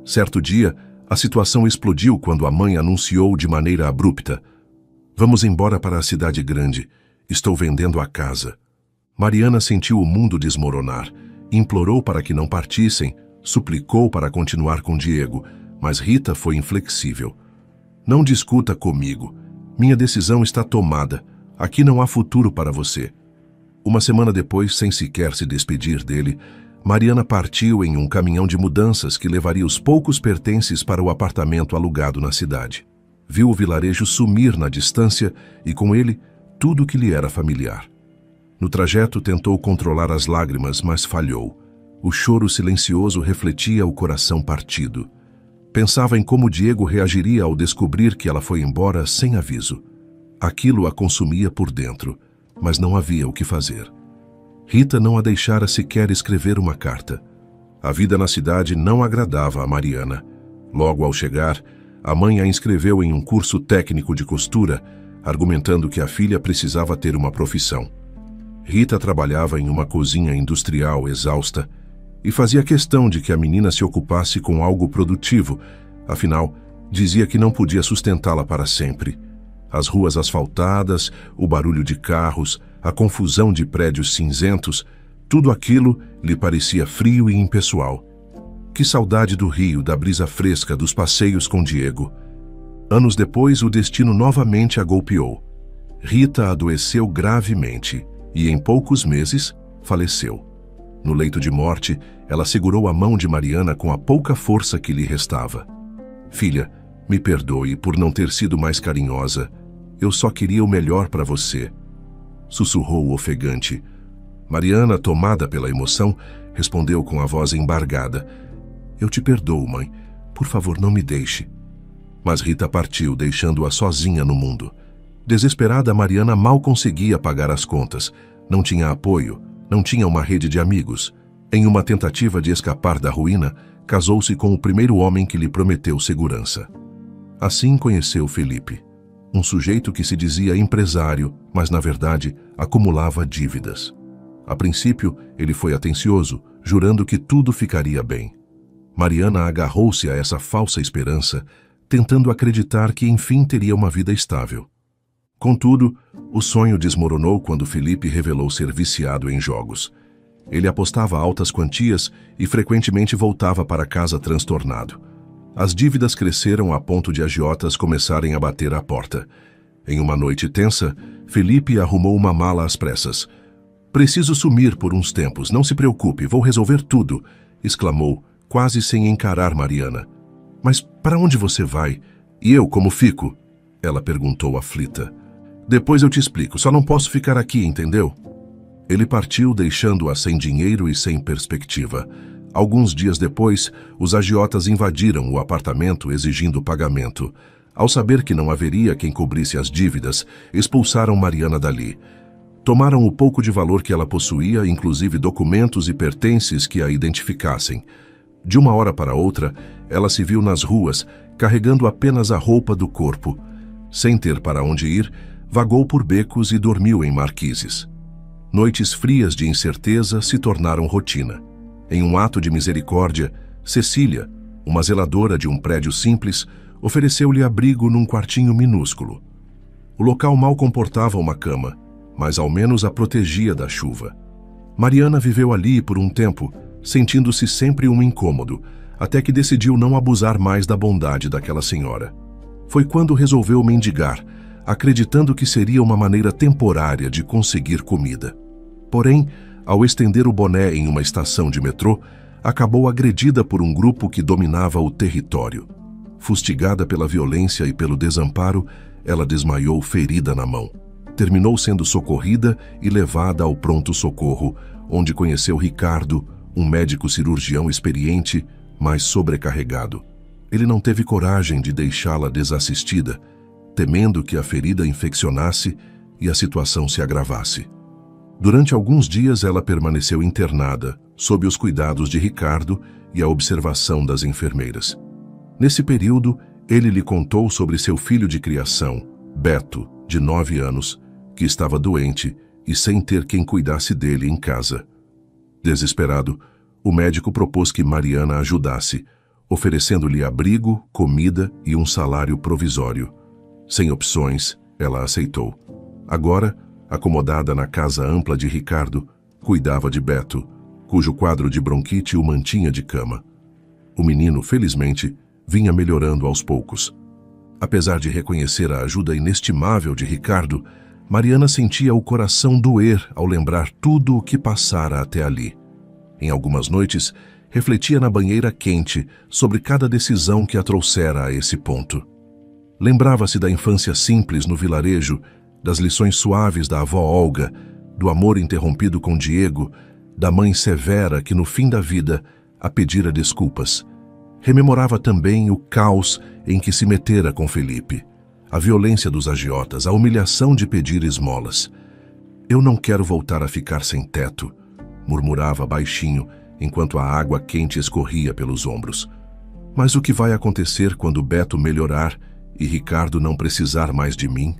Certo dia, a situação explodiu quando a mãe anunciou de maneira abrupta: Vamos embora para a cidade grande. Estou vendendo a casa. Mariana sentiu o mundo desmoronar. Implorou para que não partissem, suplicou para continuar com Diego, mas Rita foi inflexível. Não discuta comigo. Minha decisão está tomada. Aqui não há futuro para você. Uma semana depois, sem sequer se despedir dele, Mariana partiu em um caminhão de mudanças que levaria os poucos pertences para o apartamento alugado na cidade. Viu o vilarejo sumir na distância e, com ele, tudo o que lhe era familiar. No trajeto, tentou controlar as lágrimas, mas falhou. O choro silencioso refletia o coração partido. Pensava em como Diego reagiria ao descobrir que ela foi embora sem aviso. Aquilo a consumia por dentro, mas não havia o que fazer. Rita não a deixara sequer escrever uma carta. A vida na cidade não agradava a Mariana. Logo ao chegar, a mãe a inscreveu em um curso técnico de costura, argumentando que a filha precisava ter uma profissão. Rita trabalhava em uma cozinha industrial exausta e fazia questão de que a menina se ocupasse com algo produtivo, afinal, dizia que não podia sustentá-la para sempre. As ruas asfaltadas, o barulho de carros, a confusão de prédios cinzentos, tudo aquilo lhe parecia frio e impessoal. Que saudade do rio, da brisa fresca, dos passeios com Diego. Anos depois, o destino novamente a golpeou. Rita adoeceu gravemente e, em poucos meses, faleceu. No leito de morte, ela segurou a mão de Mariana com a pouca força que lhe restava. Filha, me perdoe por não ter sido mais carinhosa. Eu só queria o melhor para você, sussurrou ofegante. Mariana, tomada pela emoção, respondeu com a voz embargada. Eu te perdoo, mãe. Por favor, não me deixe. Mas Rita partiu, deixando-a sozinha no mundo. Desesperada, Mariana mal conseguia pagar as contas. Não tinha apoio, não tinha uma rede de amigos. Em uma tentativa de escapar da ruína, casou-se com o primeiro homem que lhe prometeu segurança. Assim conheceu Felipe, um sujeito que se dizia empresário, mas na verdade acumulava dívidas. A princípio, ele foi atencioso, jurando que tudo ficaria bem. Mariana agarrou-se a essa falsa esperança, tentando acreditar que enfim teria uma vida estável. Contudo, o sonho desmoronou quando Felipe revelou ser viciado em jogos. Ele apostava altas quantias e frequentemente voltava para casa transtornado. As dívidas cresceram a ponto de agiotas começarem a bater à porta. Em uma noite tensa, Felipe arrumou uma mala às pressas. Preciso sumir por uns tempos, não se preocupe, vou resolver tudo, exclamou, quase sem encarar Mariana. Mas para onde você vai? E eu como fico? Ela perguntou aflita. Depois eu te explico, só não posso ficar aqui, entendeu? Ele partiu, deixando-a sem dinheiro e sem perspectiva. Alguns dias depois, os agiotas invadiram o apartamento exigindo pagamento. Ao saber que não haveria quem cobrisse as dívidas, expulsaram Mariana dali. Tomaram o pouco de valor que ela possuía, inclusive documentos e pertences que a identificassem. De uma hora para outra, ela se viu nas ruas, carregando apenas a roupa do corpo. Sem ter para onde ir, vagou por becos e dormiu em marquises. Noites frias de incerteza se tornaram rotina. Em um ato de misericórdia, Cecília, uma zeladora de um prédio simples, ofereceu-lhe abrigo num quartinho minúsculo. O local mal comportava uma cama, mas ao menos a protegia da chuva. Mariana viveu ali por um tempo, sentindo-se sempre um incômodo, até que decidiu não abusar mais da bondade daquela senhora. Foi quando resolveu mendigar, acreditando que seria uma maneira temporária de conseguir comida. Porém, ao estender o boné em uma estação de metrô, acabou agredida por um grupo que dominava o território. Fustigada pela violência e pelo desamparo, ela desmaiou ferida na mão. Terminou sendo socorrida e levada ao pronto-socorro, onde conheceu Ricardo, um médico cirurgião experiente, mas sobrecarregado. Ele não teve coragem de deixá-la desassistida, temendo que a ferida infeccionasse e a situação se agravasse. Durante alguns dias ela permaneceu internada, sob os cuidados de Ricardo e a observação das enfermeiras. Nesse período, ele lhe contou sobre seu filho de criação, Beto, de 9 anos, que estava doente e sem ter quem cuidasse dele em casa. Desesperado, o médico propôs que Mariana ajudasse, oferecendo-lhe abrigo, comida e um salário provisório. Sem opções, ela aceitou. Agora, acomodada na casa ampla de Ricardo, cuidava de Beto, cujo quadro de bronquite o mantinha de cama. O menino, felizmente, vinha melhorando aos poucos. Apesar de reconhecer a ajuda inestimável de Ricardo, Mariana sentia o coração doer ao lembrar tudo o que passara até ali. Em algumas noites, refletia na banheira quente sobre cada decisão que a trouxera a esse ponto. Lembrava-se da infância simples no vilarejo, das lições suaves da avó Olga, do amor interrompido com Diego, da mãe severa que no fim da vida a pedira desculpas. Rememorava também o caos em que se metera com Felipe, a violência dos agiotas, a humilhação de pedir esmolas. Eu não quero voltar a ficar sem teto, murmurava baixinho, enquanto a água quente escorria pelos ombros. Mas o que vai acontecer quando Beto melhorar e Ricardo não precisar mais de mim?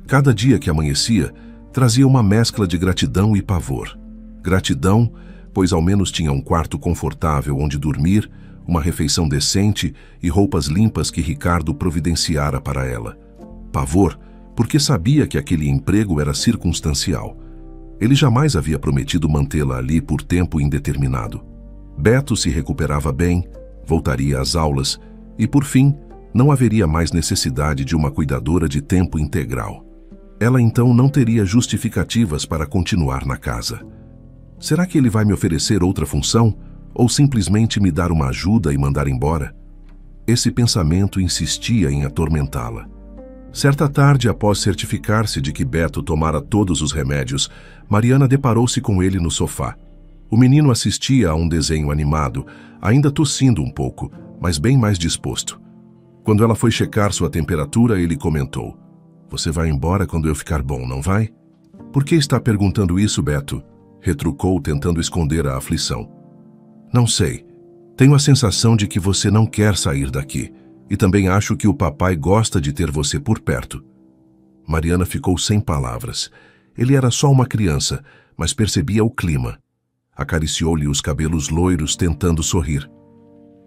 Cada dia que amanhecia, trazia uma mescla de gratidão e pavor. Gratidão, pois ao menos tinha um quarto confortável onde dormir, uma refeição decente e roupas limpas que Ricardo providenciara para ela. Pavor, porque sabia que aquele emprego era circunstancial. Ele jamais havia prometido mantê-la ali por tempo indeterminado. Beto se recuperava bem, voltaria às aulas e, por fim, não haveria mais necessidade de uma cuidadora de tempo integral. Ela então não teria justificativas para continuar na casa. Será que ele vai me oferecer outra função ou simplesmente me dar uma ajuda e mandar embora? Esse pensamento insistia em atormentá-la. Certa tarde, após certificar-se de que Beto tomara todos os remédios, Mariana deparou-se com ele no sofá. O menino assistia a um desenho animado, ainda tossindo um pouco, mas bem mais disposto. Quando ela foi checar sua temperatura, ele comentou: "Você vai embora quando eu ficar bom, não vai?" "Por que está perguntando isso, Beto?" retrucou, tentando esconder a aflição. "Não sei. Tenho a sensação de que você não quer sair daqui. E também acho que o papai gosta de ter você por perto." Mariana ficou sem palavras. Ele era só uma criança, mas percebia o clima. Acariciou-lhe os cabelos loiros, tentando sorrir.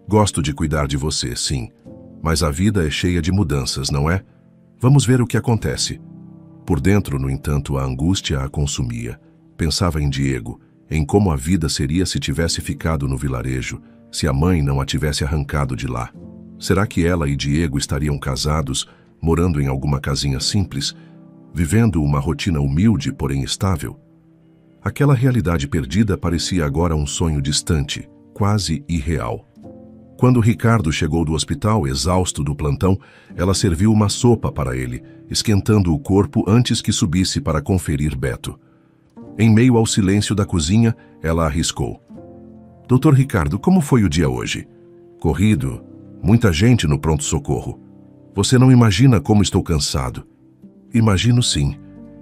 "Gosto de cuidar de você, sim. Mas a vida é cheia de mudanças, não é? Vamos ver o que acontece." Por dentro, no entanto, a angústia a consumia. Pensava em Diego, em como a vida seria se tivesse ficado no vilarejo, se a mãe não a tivesse arrancado de lá. Será que ela e Diego estariam casados, morando em alguma casinha simples, vivendo uma rotina humilde, porém estável? Aquela realidade perdida parecia agora um sonho distante, quase irreal. Quando Ricardo chegou do hospital, exausto do plantão, ela serviu uma sopa para ele, esquentando o corpo antes que subisse para conferir Beto. Em meio ao silêncio da cozinha, ela arriscou: "Doutor Ricardo, como foi o dia hoje?" "Corrido. Muita gente no pronto-socorro. Você não imagina como estou cansado." "Imagino sim."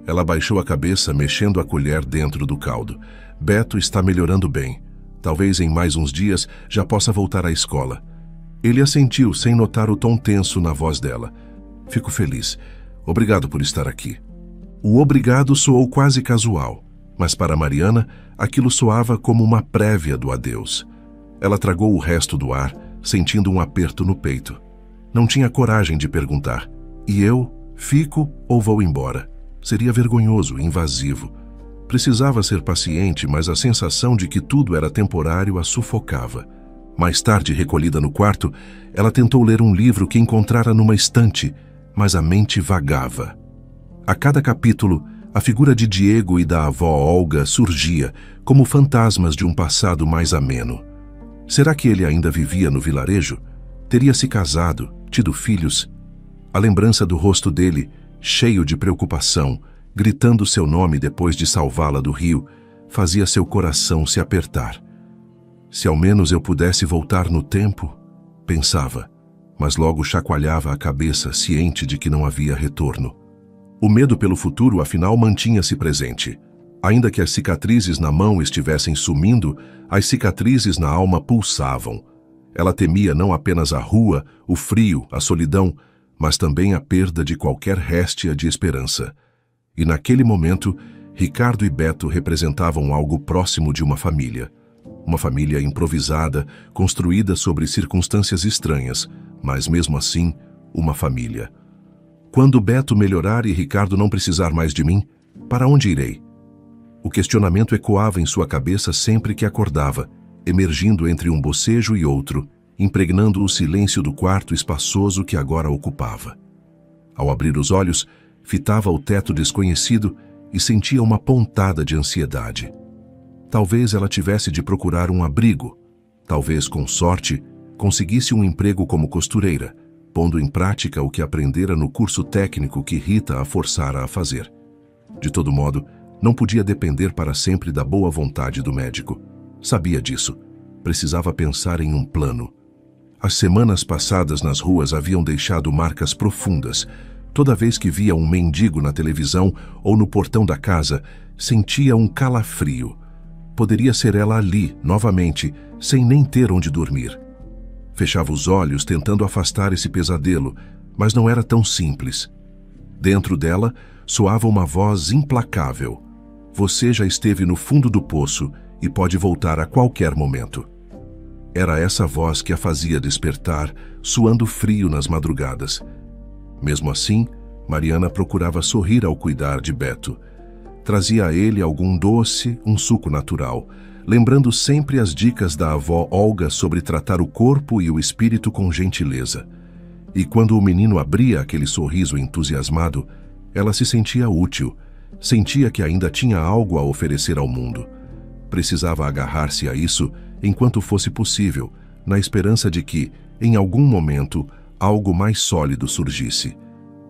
Ela baixou a cabeça, mexendo a colher dentro do caldo. "Beto está melhorando bem. Talvez em mais uns dias já possa voltar à escola." Ele assentiu, sem notar o tom tenso na voz dela. "Fico feliz. Obrigado por estar aqui." O obrigado soou quase casual, mas para Mariana aquilo soava como uma prévia do adeus. Ela tragou o resto do ar, sentindo um aperto no peito. Não tinha coragem de perguntar: "E eu? Fico ou vou embora?" Seria vergonhoso, invasivo. Precisava ser paciente, mas a sensação de que tudo era temporário a sufocava. Mais tarde, recolhida no quarto, ela tentou ler um livro que encontrara numa estante, mas a mente vagava. A cada capítulo, a figura de Diego e da avó Olga surgia, como fantasmas de um passado mais ameno. Será que ele ainda vivia no vilarejo? Teria se casado, tido filhos? A lembrança do rosto dele, cheio de preocupação, gritando seu nome depois de salvá-la do rio, fazia seu coração se apertar. "Se ao menos eu pudesse voltar no tempo", pensava, mas logo chacoalhava a cabeça, ciente de que não havia retorno. O medo pelo futuro, afinal, mantinha-se presente. Ainda que as cicatrizes na mão estivessem sumindo, as cicatrizes na alma pulsavam. Ela temia não apenas a rua, o frio, a solidão, mas também a perda de qualquer réstia de esperança. E naquele momento, Ricardo e Beto representavam algo próximo de uma família. Uma família improvisada, construída sobre circunstâncias estranhas, mas mesmo assim, uma família. Quando Beto melhorar e Ricardo não precisar mais de mim, para onde irei? O questionamento ecoava em sua cabeça sempre que acordava, emergindo entre um bocejo e outro, impregnando o silêncio do quarto espaçoso que agora ocupava. Ao abrir os olhos, fitava o teto desconhecido e sentia uma pontada de ansiedade. Talvez ela tivesse de procurar um abrigo. Talvez, com sorte, conseguisse um emprego como costureira, pondo em prática o que aprendera no curso técnico que Rita a forçara a fazer. De todo modo, não podia depender para sempre da boa vontade do médico. Sabia disso. Precisava pensar em um plano. As semanas passadas nas ruas haviam deixado marcas profundas. Toda vez que via um mendigo na televisão ou no portão da casa, sentia um calafrio. Poderia ser ela ali, novamente, sem nem ter onde dormir. Fechava os olhos, tentando afastar esse pesadelo, mas não era tão simples. Dentro dela, soava uma voz implacável. Você já esteve no fundo do poço e pode voltar a qualquer momento. Era essa voz que a fazia despertar, suando frio nas madrugadas. Mesmo assim, Mariana procurava sorrir ao cuidar de Beto. Trazia a ele algum doce, um suco natural, lembrando sempre as dicas da avó Olga sobre tratar o corpo e o espírito com gentileza. E quando o menino abria aquele sorriso entusiasmado, ela se sentia útil, sentia que ainda tinha algo a oferecer ao mundo. Precisava agarrar-se a isso enquanto fosse possível, na esperança de que, em algum momento, algo mais sólido surgisse.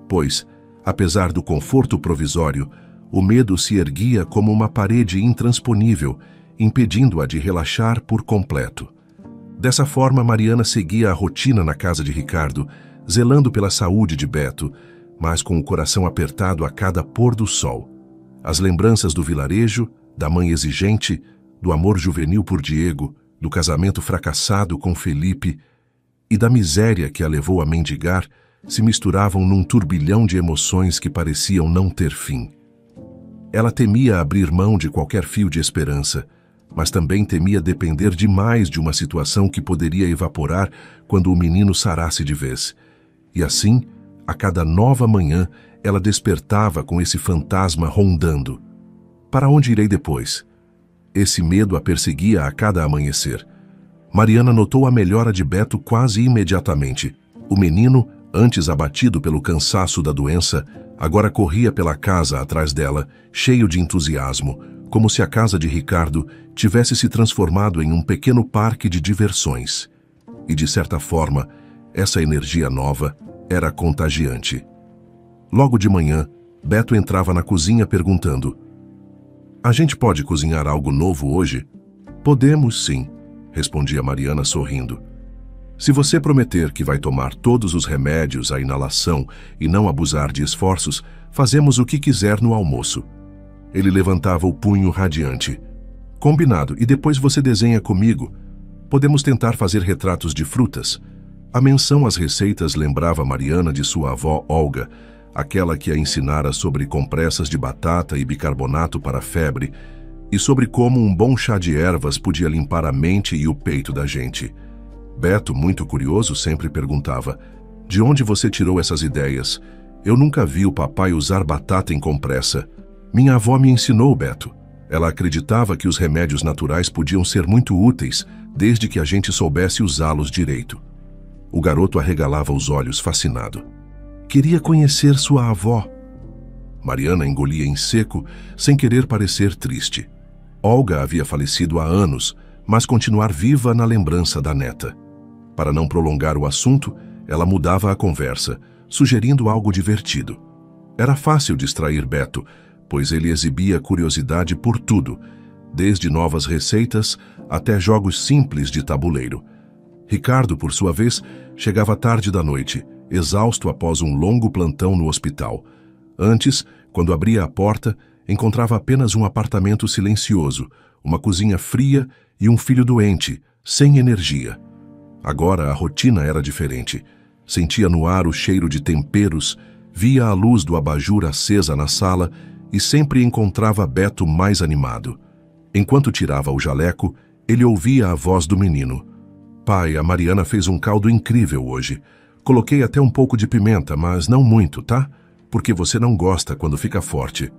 Pois, apesar do conforto provisório, o medo se erguia como uma parede intransponível, impedindo-a de relaxar por completo. Dessa forma, Mariana seguia a rotina na casa de Ricardo, zelando pela saúde de Beto, mas com o coração apertado a cada pôr do sol. As lembranças do vilarejo, da mãe exigente, do amor juvenil por Diego, do casamento fracassado com Felipe e da miséria que a levou a mendigar se misturavam num turbilhão de emoções que pareciam não ter fim. Ela temia abrir mão de qualquer fio de esperança, mas também temia depender demais de uma situação que poderia evaporar quando o menino sarasse de vez. E assim, a cada nova manhã, ela despertava com esse fantasma rondando. Para onde irei depois? Esse medo a perseguia a cada amanhecer. Mariana notou a melhora de Beto quase imediatamente. O menino, antes abatido pelo cansaço da doença, agora corria pela casa atrás dela, cheio de entusiasmo, como se a casa de Ricardo tivesse se transformado em um pequeno parque de diversões. E, de certa forma, essa energia nova era contagiante. Logo de manhã, Beto entrava na cozinha perguntando: "A gente pode cozinhar algo novo hoje?" "Podemos, sim", respondia Mariana sorrindo. "Se você prometer que vai tomar todos os remédios à inalação e não abusar de esforços, fazemos o que quiser no almoço." Ele levantava o punho radiante. "Combinado, e depois você desenha comigo. Podemos tentar fazer retratos de frutas." A menção às receitas lembrava Mariana de sua avó Olga, aquela que a ensinara sobre compressas de batata e bicarbonato para a febre, e sobre como um bom chá de ervas podia limpar a mente e o peito da gente. Beto, muito curioso, sempre perguntava: "De onde você tirou essas ideias? Eu nunca vi o papai usar batata em compressa." "Minha avó me ensinou, Beto. Ela acreditava que os remédios naturais podiam ser muito úteis, desde que a gente soubesse usá-los direito." O garoto arregalava os olhos, fascinado. Queria conhecer sua avó. Mariana engolia em seco, sem querer parecer triste. Olga havia falecido há anos, mas continuar viva na lembrança da neta. Para não prolongar o assunto, ela mudava a conversa, sugerindo algo divertido. Era fácil distrair Beto, pois ele exibia curiosidade por tudo, desde novas receitas até jogos simples de tabuleiro. Ricardo, por sua vez, chegava tarde da noite, exausto após um longo plantão no hospital. Antes, quando abria a porta, encontrava apenas um apartamento silencioso, uma cozinha fria e um filho doente, sem energia. Agora a rotina era diferente. Sentia no ar o cheiro de temperos, via a luz do abajur acesa na sala e sempre encontrava Beto mais animado. Enquanto tirava o jaleco, ele ouvia a voz do menino. "Pai, a Mariana fez um caldo incrível hoje. Coloquei até um pouco de pimenta, mas não muito, tá? Porque você não gosta quando fica forte."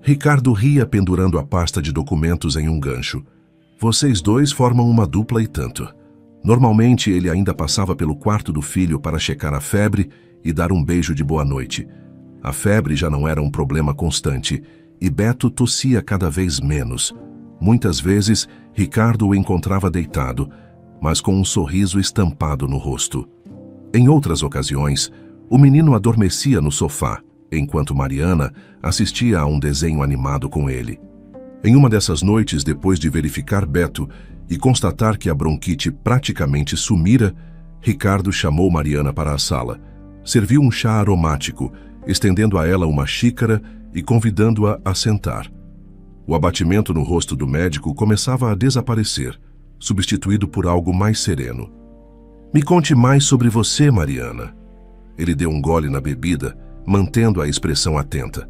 Ricardo ria pendurando a pasta de documentos em um gancho. Vocês dois formam uma dupla e tanto. Normalmente ele ainda passava pelo quarto do filho para checar a febre e dar um beijo de boa noite. A febre já não era um problema constante e Beto tossia cada vez menos. Muitas vezes, Ricardo o encontrava deitado, mas com um sorriso estampado no rosto. Em outras ocasiões, o menino adormecia no sofá, enquanto Mariana assistia a um desenho animado com ele. Em uma dessas noites, depois de verificar Beto e constatar que a bronquite praticamente sumira, Ricardo chamou Mariana para a sala. Serviu um chá aromático, estendendo a ela uma xícara e convidando-a a sentar. O abatimento no rosto do médico começava a desaparecer, substituído por algo mais sereno. "Me conte mais sobre você, Mariana." Ele deu um gole na bebida, mantendo a expressão atenta.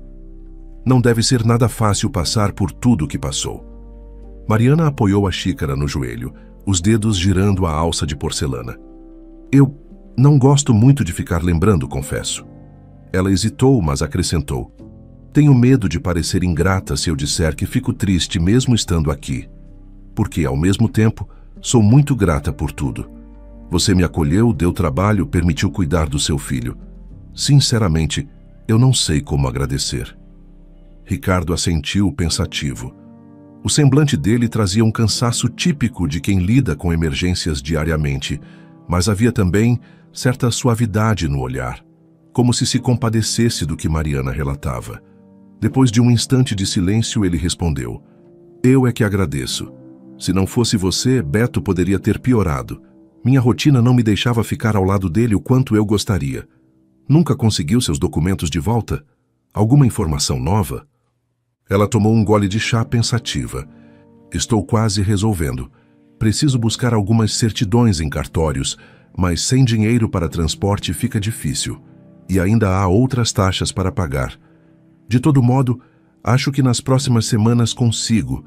"Não deve ser nada fácil passar por tudo o que passou." Mariana apoiou a xícara no joelho, os dedos girando a alça de porcelana. Eu não gosto muito de ficar lembrando, confesso. Ela hesitou, mas acrescentou. Tenho medo de parecer ingrata se eu disser que fico triste mesmo estando aqui. Porque, ao mesmo tempo, sou muito grata por tudo. Você me acolheu, deu trabalho, permitiu cuidar do seu filho. Sinceramente, eu não sei como agradecer. Ricardo assentiu pensativo. O semblante dele trazia um cansaço típico de quem lida com emergências diariamente, mas havia também certa suavidade no olhar, como se compadecesse do que Mariana relatava. Depois de um instante de silêncio, ele respondeu. Eu é que agradeço. Se não fosse você, Beto poderia ter piorado. Minha rotina não me deixava ficar ao lado dele o quanto eu gostaria. Nunca conseguiu seus documentos de volta? Alguma informação nova? Ela tomou um gole de chá pensativa. Estou quase resolvendo. Preciso buscar algumas certidões em cartórios, mas sem dinheiro para transporte fica difícil. E ainda há outras taxas para pagar. De todo modo, acho que nas próximas semanas consigo.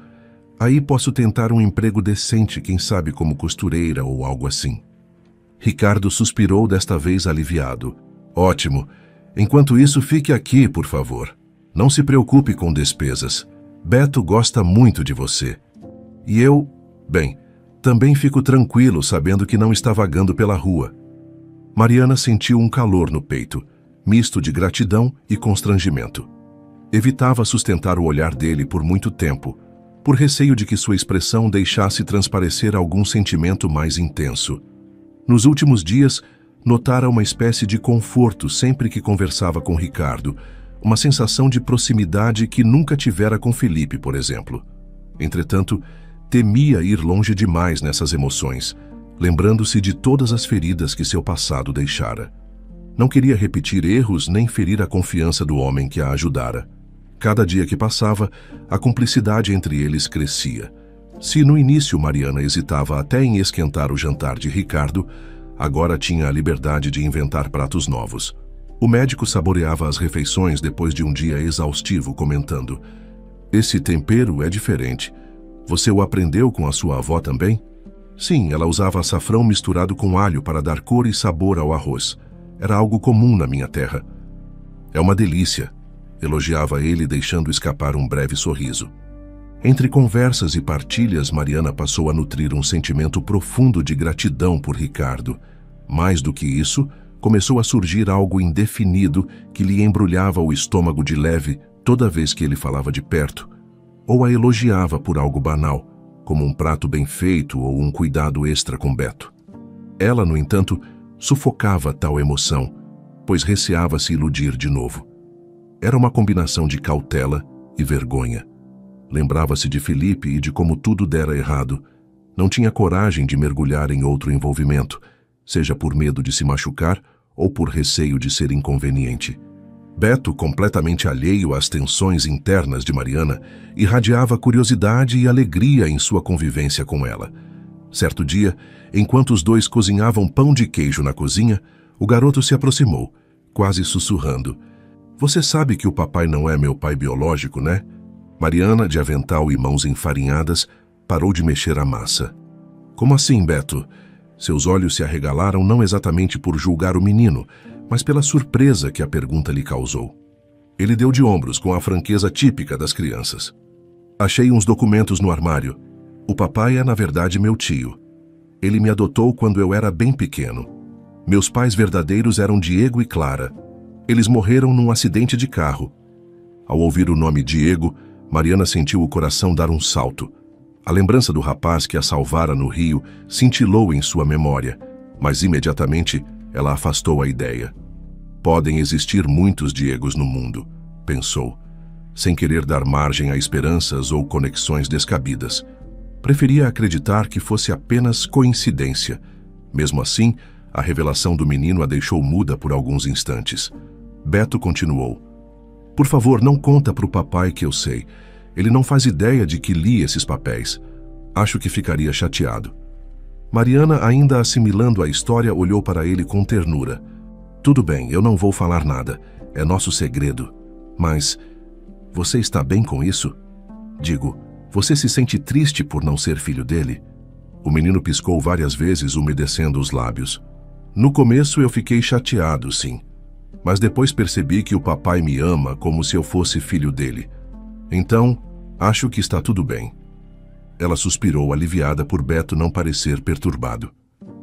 Aí posso tentar um emprego decente, quem sabe como costureira ou algo assim. Ricardo suspirou, desta vez aliviado. Ótimo. Enquanto isso, fique aqui, por favor. Não se preocupe com despesas. Beto gosta muito de você. E eu, bem, também fico tranquilo sabendo que não está vagando pela rua. Mariana sentiu um calor no peito, misto de gratidão e constrangimento. Evitava sustentar o olhar dele por muito tempo, por receio de que sua expressão deixasse transparecer algum sentimento mais intenso. Nos últimos dias, notara uma espécie de conforto sempre que conversava com Ricardo, uma sensação de proximidade que nunca tivera com Felipe, por exemplo. Entretanto, temia ir longe demais nessas emoções, lembrando-se de todas as feridas que seu passado deixara. Não queria repetir erros nem ferir a confiança do homem que a ajudara. Cada dia que passava, a cumplicidade entre eles crescia. Se no início Mariana hesitava até em esquentar o jantar de Ricardo, agora tinha a liberdade de inventar pratos novos. O médico saboreava as refeições depois de um dia exaustivo, comentando: Esse tempero é diferente. Você o aprendeu com a sua avó também? Sim, ela usava açafrão misturado com alho para dar cor e sabor ao arroz. Era algo comum na minha terra. É uma delícia, elogiava ele, deixando escapar um breve sorriso. Entre conversas e partilhas, Mariana passou a nutrir um sentimento profundo de gratidão por Ricardo. Mais do que isso, começou a surgir algo indefinido que lhe embrulhava o estômago de leve toda vez que ele falava de perto, ou a elogiava por algo banal, como um prato bem feito ou um cuidado extra com Beto. Ela, no entanto, sufocava tal emoção, pois receava se iludir de novo. Era uma combinação de cautela e vergonha. Lembrava-se de Felipe e de como tudo dera errado. Não tinha coragem de mergulhar em outro envolvimento, seja por medo de se machucar ou por receio de ser inconveniente. Beto, completamente alheio às tensões internas de Mariana, irradiava curiosidade e alegria em sua convivência com ela. Certo dia, enquanto os dois cozinhavam pão de queijo na cozinha, o garoto se aproximou, quase sussurrando. Você sabe que o papai não é meu pai biológico, né? Mariana, de avental e mãos enfarinhadas, parou de mexer a massa. Como assim, Beto? Seus olhos se arregalaram não exatamente por julgar o menino, mas pela surpresa que a pergunta lhe causou. Ele deu de ombros com a franqueza típica das crianças. Achei uns documentos no armário. O papai é, na verdade, meu tio. Ele me adotou quando eu era bem pequeno. Meus pais verdadeiros eram Diego e Clara. Eles morreram num acidente de carro. Ao ouvir o nome Diego, Mariana sentiu o coração dar um salto. A lembrança do rapaz que a salvara no rio cintilou em sua memória, mas imediatamente ela afastou a ideia. Podem existir muitos Diegos no mundo, pensou, sem querer dar margem a esperanças ou conexões descabidas. Preferia acreditar que fosse apenas coincidência. Mesmo assim, a revelação do menino a deixou muda por alguns instantes. Beto continuou. Por favor, não conta para o papai que eu sei. Ele não faz ideia de que li esses papéis. Acho que ficaria chateado. Mariana, ainda assimilando a história, olhou para ele com ternura. Tudo bem, eu não vou falar nada. É nosso segredo. Mas, você está bem com isso? Digo, Você se sente triste por não ser filho dele? O menino piscou várias vezes, umedecendo os lábios. No começo eu fiquei chateado, sim. Mas depois percebi que o papai me ama como se eu fosse filho dele. Então, acho que está tudo bem. Ela suspirou, aliviada por Beto não parecer perturbado.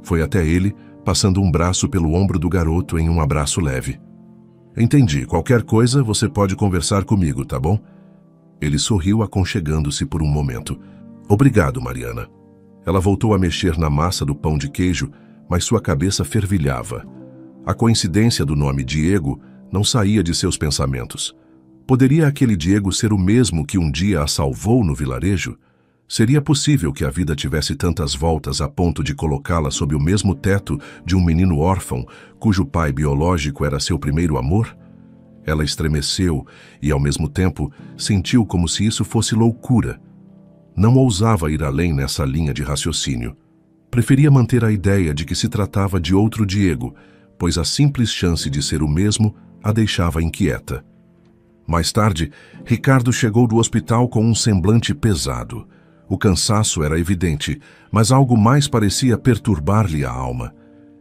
Foi até ele, passando um braço pelo ombro do garoto em um abraço leve. Entendi. Qualquer coisa, você pode conversar comigo, tá bom? Ele sorriu, aconchegando-se por um momento. Obrigado, Mariana. Ela voltou a mexer na massa do pão de queijo, mas sua cabeça fervilhava. A coincidência do nome Diego não saía de seus pensamentos. Poderia aquele Diego ser o mesmo que um dia a salvou no vilarejo? Seria possível que a vida tivesse tantas voltas a ponto de colocá-la sob o mesmo teto de um menino órfão, cujo pai biológico era seu primeiro amor? Ela estremeceu e, ao mesmo tempo, sentiu como se isso fosse loucura. Não ousava ir além nessa linha de raciocínio. Preferia manter a ideia de que se tratava de outro Diego, pois a simples chance de ser o mesmo a deixava inquieta. Mais tarde, Ricardo chegou do hospital com um semblante pesado. O cansaço era evidente, mas algo mais parecia perturbar-lhe a alma.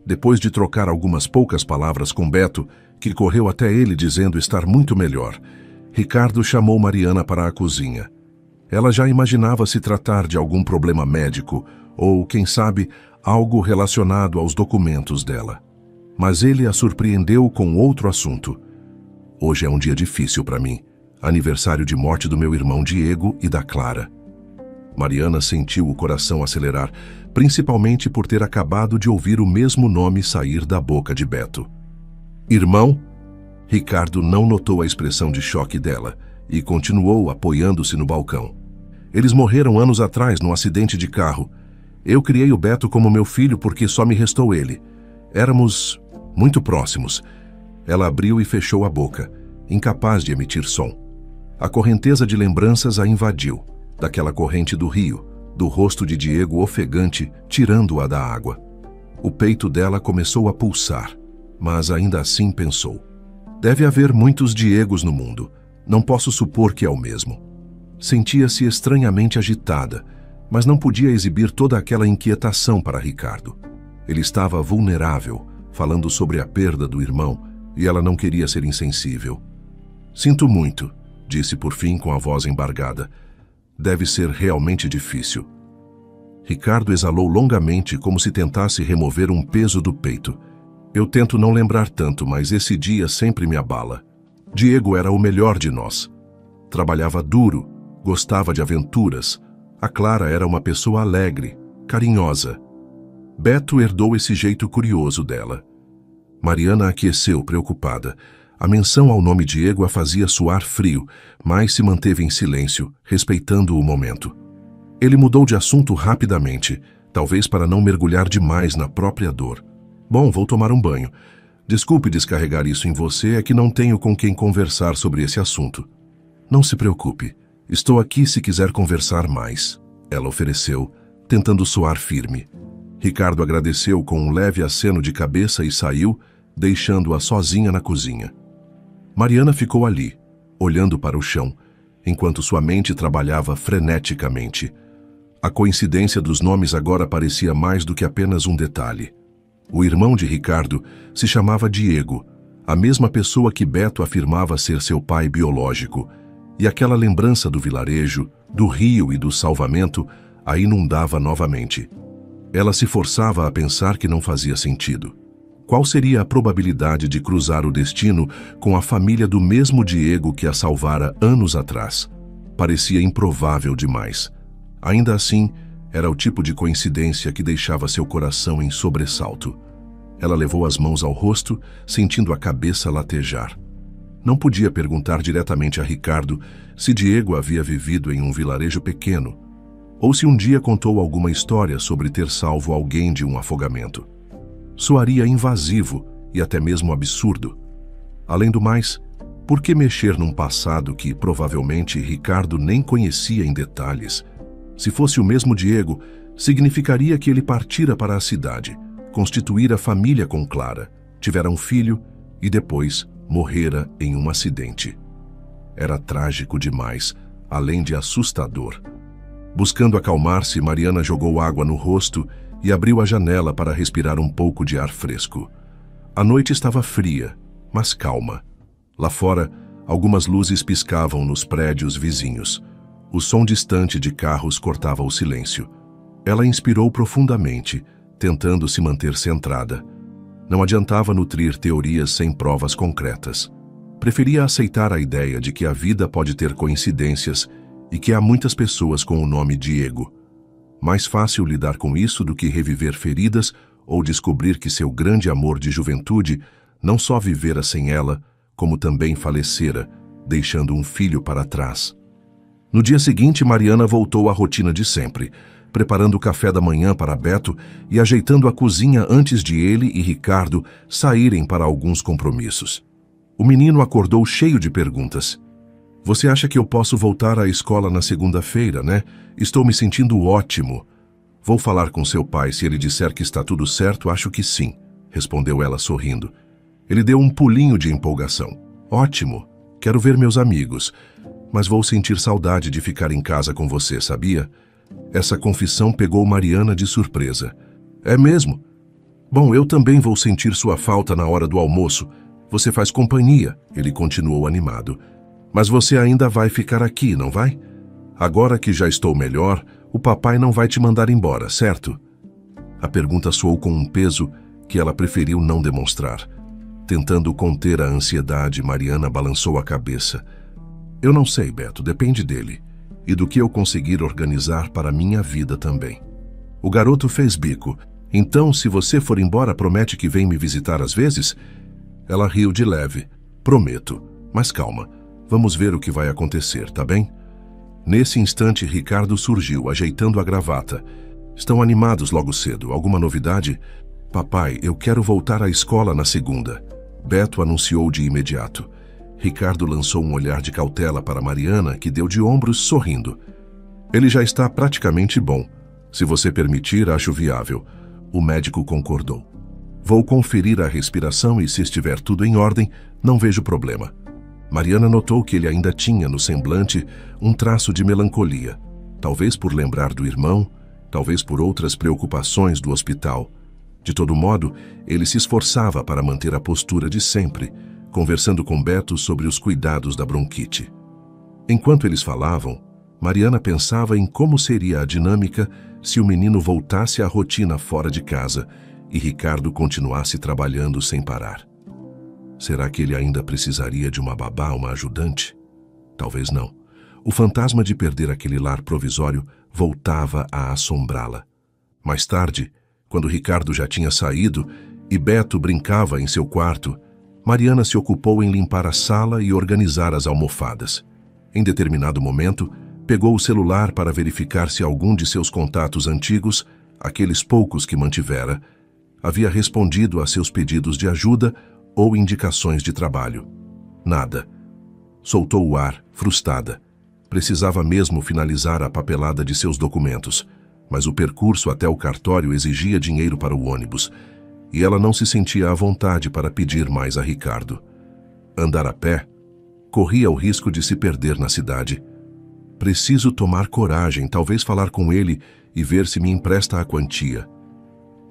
Depois de trocar algumas poucas palavras com Beto, que correu até ele dizendo estar muito melhor, Ricardo chamou Mariana para a cozinha. Ela já imaginava se tratar de algum problema médico ou, quem sabe, algo relacionado aos documentos dela. Mas ele a surpreendeu com outro assunto. Hoje é um dia difícil para mim. Aniversário de morte do meu irmão Diego e da Clara. Mariana sentiu o coração acelerar, principalmente por ter acabado de ouvir o mesmo nome sair da boca de Beto. Irmão? Ricardo não notou a expressão de choque dela e continuou apoiando-se no balcão. Eles morreram anos atrás num acidente de carro. Eu criei o Beto como meu filho porque só me restou ele. Éramos muito próximos. Ela abriu e fechou a boca, incapaz de emitir som. A correnteza de lembranças a invadiu, daquela corrente do rio, do rosto de Diego ofegante, tirando-a da água. O peito dela começou a pulsar, mas ainda assim pensou. Deve haver muitos Diegos no mundo. Não posso supor que é o mesmo. Sentia-se estranhamente agitada, mas não podia exibir toda aquela inquietação para Ricardo. Ele estava vulnerável, falando sobre a perda do irmão, e ela não queria ser insensível. Sinto muito, disse por fim com a voz embargada. Deve ser realmente difícil. Ricardo exalou longamente como se tentasse remover um peso do peito. Eu tento não lembrar tanto, mas esse dia sempre me abala. Diego era o melhor de nós. Trabalhava duro, gostava de aventuras. A Clara era uma pessoa alegre, carinhosa. Beto herdou esse jeito curioso dela. Mariana aqueceu, preocupada. A menção ao nome Diego a fazia suar frio, mas se manteve em silêncio, respeitando o momento. Ele mudou de assunto rapidamente, talvez para não mergulhar demais na própria dor. Bom, vou tomar um banho. Desculpe descarregar isso em você, é que não tenho com quem conversar sobre esse assunto. Não se preocupe. Estou aqui se quiser conversar mais, ela ofereceu, tentando soar firme. Ricardo agradeceu com um leve aceno de cabeça e saiu, deixando-a sozinha na cozinha. Mariana ficou ali, olhando para o chão, enquanto sua mente trabalhava freneticamente. A coincidência dos nomes agora parecia mais do que apenas um detalhe. O irmão de Ricardo se chamava Diego, a mesma pessoa que Beto afirmava ser seu pai biológico, e aquela lembrança do vilarejo, do rio e do salvamento a inundava novamente. Ela se forçava a pensar que não fazia sentido. Qual seria a probabilidade de cruzar o destino com a família do mesmo Diego que a salvara anos atrás? Parecia improvável demais. Ainda assim, era o tipo de coincidência que deixava seu coração em sobressalto. Ela levou as mãos ao rosto, sentindo a cabeça latejar. Não podia perguntar diretamente a Ricardo se Diego havia vivido em um vilarejo pequeno, ou se um dia contou alguma história sobre ter salvo alguém de um afogamento. Soaria invasivo e até mesmo absurdo. Além do mais, por que mexer num passado que provavelmente Ricardo nem conhecia em detalhes? Se fosse o mesmo Diego, significaria que ele partira para a cidade, constituíra família com Clara, tivera um filho e depois morrera em um acidente. Era trágico demais, além de assustador. Buscando acalmar-se, Mariana jogou água no rosto e abriu a janela para respirar um pouco de ar fresco. A noite estava fria, mas calma. Lá fora, algumas luzes piscavam nos prédios vizinhos. O som distante de carros cortava o silêncio. Ela inspirou profundamente, tentando se manter centrada. Não adiantava nutrir teorias sem provas concretas. Preferia aceitar a ideia de que a vida pode ter coincidências e que há muitas pessoas com o nome Diego. Mais fácil lidar com isso do que reviver feridas ou descobrir que seu grande amor de juventude não só vivera sem ela, como também falecera, deixando um filho para trás. No dia seguinte, Mariana voltou à rotina de sempre, preparando o café da manhã para Beto e ajeitando a cozinha antes de ele e Ricardo saírem para alguns compromissos. O menino acordou cheio de perguntas. Você acha que eu posso voltar à escola na segunda-feira, né? Estou me sentindo ótimo. Vou falar com seu pai. Se ele disser que está tudo certo, acho que sim, respondeu ela sorrindo. Ele deu um pulinho de empolgação. Ótimo. Quero ver meus amigos. Mas vou sentir saudade de ficar em casa com você, sabia? Essa confissão pegou Mariana de surpresa. É mesmo? Bom, eu também vou sentir sua falta na hora do almoço. Você faz companhia, ele continuou animado. Mas você ainda vai ficar aqui, não vai? Agora que já estou melhor, o papai não vai te mandar embora, certo? A pergunta soou com um peso que ela preferiu não demonstrar. Tentando conter a ansiedade, Mariana balançou a cabeça. Eu não sei, Beto, depende dele. E do que eu conseguir organizar para a minha vida também. O garoto fez bico. Então, se você for embora, promete que vem me visitar às vezes? Ela riu de leve. Prometo. Mas calma. Vamos ver o que vai acontecer, tá bem? Nesse instante, Ricardo surgiu, ajeitando a gravata. Estão animados logo cedo. Alguma novidade? Papai, eu quero voltar à escola na segunda. Beto anunciou de imediato. Ricardo lançou um olhar de cautela para Mariana, que deu de ombros, sorrindo. Ele já está praticamente bom. Se você permitir, acho viável. O médico concordou. Vou conferir a respiração e, se estiver tudo em ordem, não vejo problema. Mariana notou que ele ainda tinha no semblante um traço de melancolia. Talvez por lembrar do irmão, talvez por outras preocupações do hospital. De todo modo, ele se esforçava para manter a postura de sempre, conversando com Beto sobre os cuidados da bronquite. Enquanto eles falavam, Mariana pensava em como seria a dinâmica se o menino voltasse à rotina fora de casa e Ricardo continuasse trabalhando sem parar. Será que ele ainda precisaria de uma babá, uma ajudante? Talvez não. O fantasma de perder aquele lar provisório voltava a assombrá-la. Mais tarde, quando Ricardo já tinha saído e Beto brincava em seu quarto, Mariana se ocupou em limpar a sala e organizar as almofadas. Em determinado momento, pegou o celular para verificar se algum de seus contatos antigos, aqueles poucos que mantivera, havia respondido a seus pedidos de ajuda ou indicações de trabalho. Nada. Soltou o ar, frustrada. Precisava mesmo finalizar a papelada de seus documentos, mas o percurso até o cartório exigia dinheiro para o ônibus, e ela não se sentia à vontade para pedir mais a Ricardo. Andar a pé corria o risco de se perder na cidade. Preciso tomar coragem, talvez falar com ele e ver se me empresta a quantia,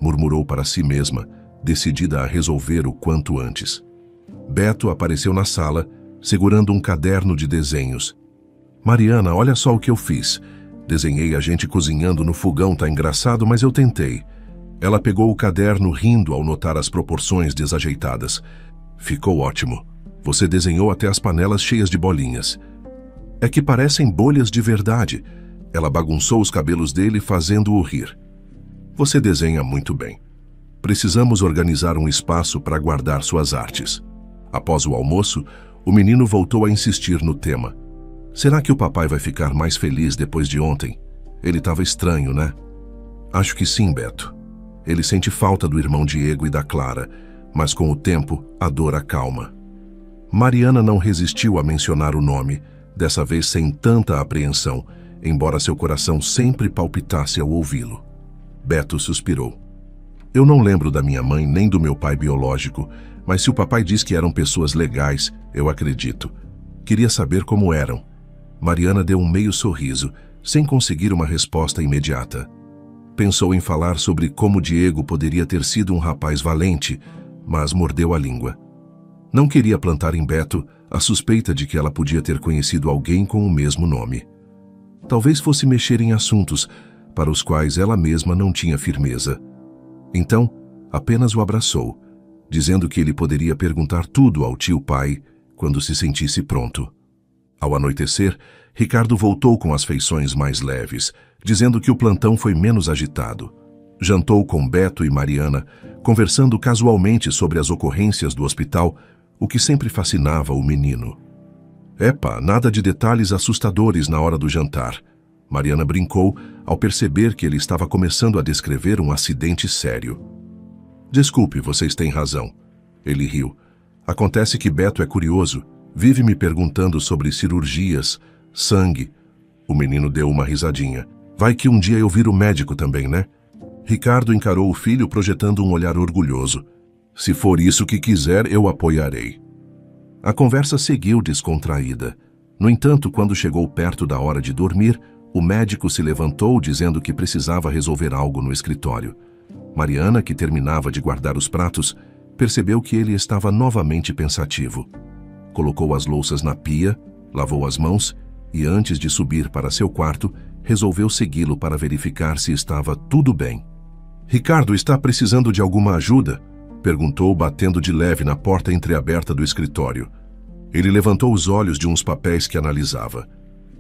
murmurou para si mesma, decidida a resolver o quanto antes. Beto apareceu na sala, segurando um caderno de desenhos. Mariana, olha só o que eu fiz. Desenhei a gente cozinhando no fogão, tá engraçado, mas eu tentei. Ela pegou o caderno rindo ao notar as proporções desajeitadas. Ficou ótimo. Você desenhou até as panelas cheias de bolinhas. É que parecem bolhas de verdade. Ela bagunçou os cabelos dele, fazendo-o rir. Você desenha muito bem. Precisamos organizar um espaço para guardar suas artes. Após o almoço, o menino voltou a insistir no tema. Será que o papai vai ficar mais feliz depois de ontem? Ele estava estranho, né? Acho que sim, Beto. Ele sente falta do irmão Diego e da Clara, mas com o tempo, a dor acalma. Mariana não resistiu a mencionar o nome, dessa vez sem tanta apreensão, embora seu coração sempre palpitasse ao ouvi-lo. Beto suspirou. Eu não lembro da minha mãe nem do meu pai biológico, mas se o papai diz que eram pessoas legais, eu acredito. Queria saber como eram. Mariana deu um meio sorriso, sem conseguir uma resposta imediata. Pensou em falar sobre como Diego poderia ter sido um rapaz valente, mas mordeu a língua. Não queria plantar em Beto a suspeita de que ela podia ter conhecido alguém com o mesmo nome. Talvez fosse mexer em assuntos para os quais ela mesma não tinha firmeza. Então, apenas o abraçou, dizendo que ele poderia perguntar tudo ao tio-pai quando se sentisse pronto. Ao anoitecer, Ricardo voltou com as feições mais leves, dizendo que o plantão foi menos agitado. Jantou com Beto e Mariana, conversando casualmente sobre as ocorrências do hospital, o que sempre fascinava o menino. Epa, nada de detalhes assustadores na hora do jantar. Mariana brincou ao perceber que ele estava começando a descrever um acidente sério. Desculpe, vocês têm razão. Ele riu. Acontece que Beto é curioso, vive me perguntando sobre cirurgias, sangue. O menino deu uma risadinha. Vai que um dia eu viro médico também, né? Ricardo encarou o filho projetando um olhar orgulhoso. Se for isso que quiser, eu apoiarei. A conversa seguiu descontraída. No entanto, quando chegou perto da hora de dormir, o médico se levantou dizendo que precisava resolver algo no escritório. Mariana, que terminava de guardar os pratos, percebeu que ele estava novamente pensativo. Colocou as louças na pia, lavou as mãos e, antes de subir para seu quarto, resolveu segui-lo para verificar se estava tudo bem. Ricardo está precisando de alguma ajuda? Perguntou, batendo de leve na porta entreaberta do escritório. Ele levantou os olhos de uns papéis que analisava.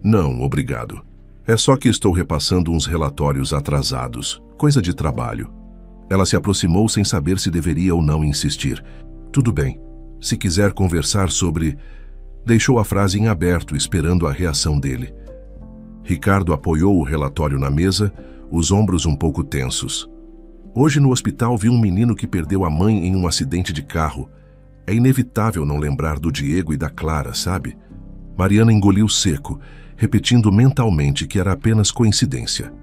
Não, obrigado. É só que estou repassando uns relatórios atrasados, coisa de trabalho. Ela se aproximou sem saber se deveria ou não insistir. Tudo bem. Se quiser conversar sobre... Deixou a frase em aberto, esperando a reação dele. Ricardo apoiou o relatório na mesa, os ombros um pouco tensos. Hoje no hospital vi um menino que perdeu a mãe em um acidente de carro. É inevitável não lembrar do Diego e da Clara, sabe? Mariana engoliu seco, repetindo mentalmente que era apenas coincidência.